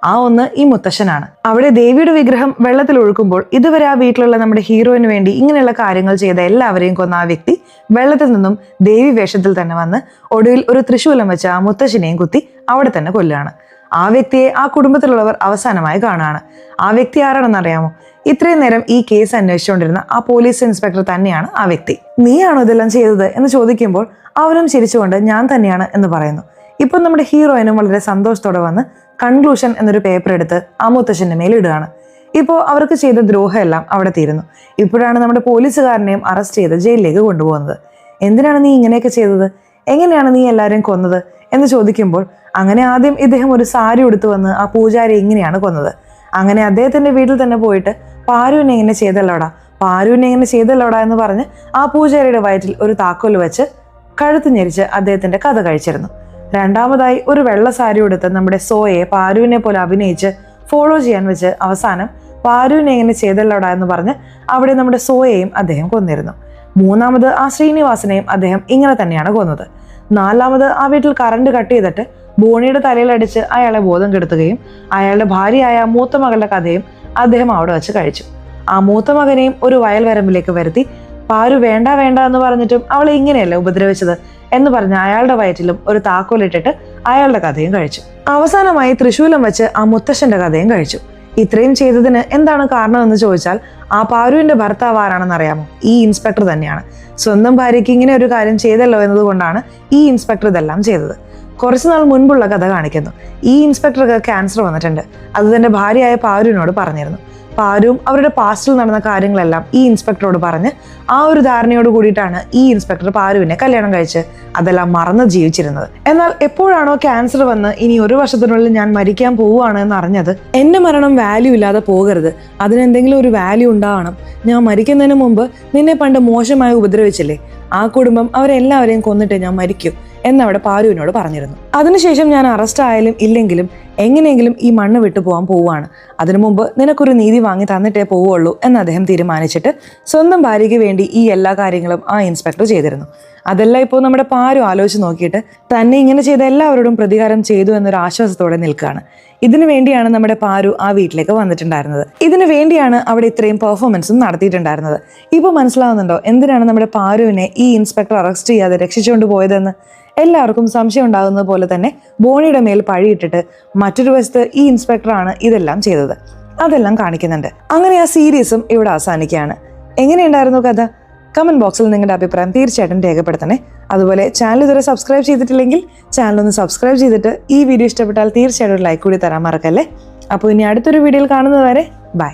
ആ ഒന്ന് ഈ മുത്തശ്ശനാണ്. അവിടെ ദേവിയുടെ വിഗ്രഹം വെള്ളത്തിൽ ഒഴുക്കുമ്പോൾ ഇതുവരെ ആ വീട്ടിലുള്ള നമ്മുടെ ഹീറോയിന് വേണ്ടി ഇങ്ങനെയുള്ള കാര്യങ്ങൾ ചെയ്ത എല്ലാവരെയും കൊന്ന ആ വ്യക്തി വെള്ളത്തിൽ നിന്നും ദേവി വേഷത്തിൽ തന്നെ വന്ന് ഒടുവിൽ ഒരു തൃശൂലം വെച്ച് ആ മുത്തശ്ശിനെയും കുത്തി അവിടെ തന്നെ കൊല്ലുകയാണ്. ആ വ്യക്തിയെ ആ കുടുംബത്തിലുള്ളവർ അവസാനമായി കാണുകയാണ്. ആ വ്യക്തി ആരാണെന്ന് അറിയാമോ? ഇത്രയും നേരം ഈ കേസ് അന്വേഷിച്ചുകൊണ്ടിരുന്ന ആ പോലീസ് ഇൻസ്പെക്ടർ തന്നെയാണ് ആ വ്യക്തി. നീയാണോ ഇതെല്ലാം ചെയ്തത് എന്ന് ചോദിക്കുമ്പോൾ അവനും ചിരിച്ചുകൊണ്ട് ഞാൻ തന്നെയാണ് എന്ന് പറയുന്നു. ഇപ്പം നമ്മുടെ ഹീറോയിനും വളരെ സന്തോഷത്തോടെ വന്ന് കൺക്ലൂഷൻ എന്നൊരു പേപ്പർ എടുത്ത് ആ മുത്തശ്ശന്റെ മേൽ ഇടുകയാണ്. ഇപ്പോൾ അവർക്ക് ചെയ്ത ദ്രോഹം എല്ലാം അവിടെ തീരുന്നു. ഇപ്പോഴാണ് നമ്മുടെ പോലീസുകാരനെയും അറസ്റ്റ് ചെയ്ത് ജയിലിലേക്ക് കൊണ്ടുപോകുന്നത്. എന്തിനാണ് നീ ഇങ്ങനെയൊക്കെ ചെയ്തത്? എങ്ങനെയാണ് നീ എല്ലാവരെയും കൊന്നത് എന്ന് ചോദിക്കുമ്പോൾ അങ്ങനെ ആദ്യം ഇദ്ദേഹം ഒരു സാരി ഉടുത്തു വന്ന് ആ പൂജാരി ഇങ്ങനെയാണ് കൊന്നത്. അങ്ങനെ അദ്ദേഹത്തിന്റെ വീട്ടിൽ തന്നെ പോയിട്ട് പാരുവിനെ ഇങ്ങനെ ചെയ്തല്ലോടാ എന്ന് പറഞ്ഞ് ആ പൂജാരിയുടെ വയറ്റിൽ ഒരു താക്കോൽ വെച്ച് കഴുത്ത് ഞെരിച്ച് അദ്ദേഹത്തിന്റെ കഥ കഴിച്ചിരുന്നു. രണ്ടാമതായി ഒരു വെള്ള സാരി ഉടുത്ത് നമ്മുടെ സോയെ പാരുവിനെ പോലെ അഭിനയിച്ച് ഫോളോ ചെയ്യാൻ വെച്ച് അവസാനം പാരുവിനെ ഇങ്ങനെ ചെയ്തല്ലോടാ എന്ന് പറഞ്ഞ് അവിടെ നമ്മുടെ സോയെയും അദ്ദേഹം കൊന്നിരുന്നു. മൂന്നാമത് ആ ശ്രീനിവാസനെയും അദ്ദേഹം ഇങ്ങനെ തന്നെയാണ് കൊന്നത്. നാലാമത് ആ വീട്ടിൽ കറണ്ട് കട്ട് ചെയ്തിട്ട് ബോണിയുടെ തലയിലടിച്ച് അയാളെ ബോധം കെടുത്തുകയും അയാളുടെ ഭാര്യയായ മൂത്ത മകളുടെ കഥയും അദ്ദേഹം അവിടെ വെച്ച് കഴിച്ചു. ആ മൂത്ത മകനെയും ഒരു വയൽവരമ്പിലേക്ക് വരുത്തി പാരു വേണ്ട എന്ന് പറഞ്ഞിട്ടും അവളെ ഇങ്ങനെയല്ലേ ഉപദ്രവിച്ചത് എന്ന് പറഞ്ഞ് അയാളുടെ വയറ്റിലും ഒരു താക്കോലിട്ടിട്ട് അയാളുടെ കഥയും കഴിച്ചു. അവസാനമായി തൃശൂലം വെച്ച് ആ മുത്തശ്ശന്റെ കഥയും കഴിച്ചു. ഇത്രയും ചെയ്തതിന് എന്താണ് കാരണമെന്ന് ചോദിച്ചാൽ ആ പാരുവിന്റെ ഭർത്താവ് ആരാണെന്ന് അറിയാമോ? ഈ ഇൻസ്പെക്ടർ തന്നെയാണ്. സ്വന്തം ഭാര്യയ്ക്ക് ഇങ്ങനെ ഒരു കാര്യം ചെയ്തല്ലോ എന്നതുകൊണ്ടാണ് ഈ ഇൻസ്പെക്ടർ ഇതെല്ലാം ചെയ്തത്. കുറച്ചുനാൾ മുൻപുള്ള കഥ കാണിക്കുന്നു. ഈ ഇൻസ്പെക്ടർക്ക് ക്യാൻസർ വന്നിട്ടുണ്ട്. അത് തന്റെ ഭാര്യയായ പാരുവിനോട് പറഞ്ഞിരുന്നു. പാരുവും അവരുടെ പാസ്റ്റിൽ നടന്ന കാര്യങ്ങളെല്ലാം ഈ ഇൻസ്പെക്ടറോട് പറഞ്ഞ് ആ ഒരു ധാരണയോട് കൂടിയിട്ടാണ് ഈ ഇൻസ്പെക്ടർ പാരുവിനെ കല്യാണം കഴിച്ച് അതെല്ലാം മറന്ന് ജീവിച്ചിരുന്നത്. എന്നാൽ എപ്പോഴാണോ ക്യാൻസർ വന്ന് ഇനി 1 വർഷത്തിനുള്ളിൽ ഞാൻ മരിക്കാൻ പോവുകയാണ് എന്ന് അറിഞ്ഞത്, എന്റെ മരണം വാല്യൂ ഇല്ലാതെ പോകരുത്, അതിനെന്തെങ്കിലും ഒരു വാല്യൂ ഉണ്ടാവണം, ഞാൻ മരിക്കുന്നതിന് മുമ്പ് നിന്നെ പണ്ട് മോശമായി ഉപദ്രവിച്ചില്ലേ, ആ കുടുംബം അവരെല്ലാവരെയും കൊന്നിട്ട് ഞാൻ മരിക്കും എന്നവിടെ പാരുവിനോട് പറഞ്ഞിരുന്നു. അതിനുശേഷം ഞാൻ അറസ്റ്റ് ആയാലും ഇല്ലെങ്കിലും എങ്ങനെയെങ്കിലും ഈ മണ്ണ് വിട്ടു പോകാൻ പോവുകയാണ്, അതിനു മുമ്പ് നിനക്കൊരു നീതി വാങ്ങി തന്നിട്ടേ പോവുള്ളൂ എന്ന് അദ്ദേഹം തീരുമാനിച്ചിട്ട് സ്വന്തം ഭാര്യയ്ക്ക് വേണ്ടി ഈ എല്ലാ കാര്യങ്ങളും ആ ഇൻസ്പെക്ടർ ചെയ്തിരുന്നു. അതെല്ലാം ഇപ്പോൾ നമ്മുടെ പാരു ആലോചിച്ച് നോക്കിയിട്ട് തന്നെ ഇങ്ങനെ ചെയ്ത എല്ലാവരോടും പ്രതികാരം ചെയ്തു എന്നൊരു ആശ്വാസത്തോടെ നിൽക്കുകയാണ്. ഇതിനു വേണ്ടിയാണ് നമ്മുടെ പാരു ആ വീട്ടിലേക്ക് വന്നിട്ടുണ്ടായിരുന്നത്. ഇതിനു വേണ്ടിയാണ് അവിടെ ഇത്രയും പെർഫോമൻസും നടത്തിയിട്ടുണ്ടായിരുന്നത്. ഇപ്പോൾ മനസ്സിലാവുന്നുണ്ടോ എന്തിനാണ് നമ്മുടെ പാരുവിനെ ഈ ഇൻസ്പെക്ടർ അറസ്റ്റ് ചെയ്യാതെ രക്ഷിച്ചുകൊണ്ട് പോയതെന്ന്? എല്ലാവർക്കും സംശയം ഉണ്ടാകുന്നത് പോലെ തന്നെ ബോണിയുടെ മേൽ പഴിയിട്ടിട്ട് മറ്റൊരു വശത്ത് ഈ ഇൻസ്പെക്ടറാണ് ഇതെല്ലാം ചെയ്തത്. അതെല്ലാം കാണിക്കുന്നുണ്ട്. അങ്ങനെ ആ സീരീസും ഇവിടെ അവസാനിക്കുകയാണ്. എങ്ങനെയുണ്ടായിരുന്നു കഥ? കമന്റ് ബോക്സിൽ നിങ്ങളുടെ അഭിപ്രായം തീർച്ചയായിട്ടും രേഖപ്പെടുത്തണേ. അതുപോലെ ചാനൽ ഇതുവരെ സബ്സ്ക്രൈബ് ചെയ്തിട്ടില്ലെങ്കിൽ ചാനൽ ഒന്ന് സബ്സ്ക്രൈബ് ചെയ്തിട്ട് ഈ വീഡിയോ ഇഷ്ടപ്പെട്ടാൽ തീർച്ചയായിട്ടും ഒരു ലൈക്ക് കൂടി തരാൻ മറക്കല്ലേ. അപ്പോൾ ഇനി അടുത്തൊരു വീഡിയോയിൽ കാണുന്നത് വരെ ബൈ.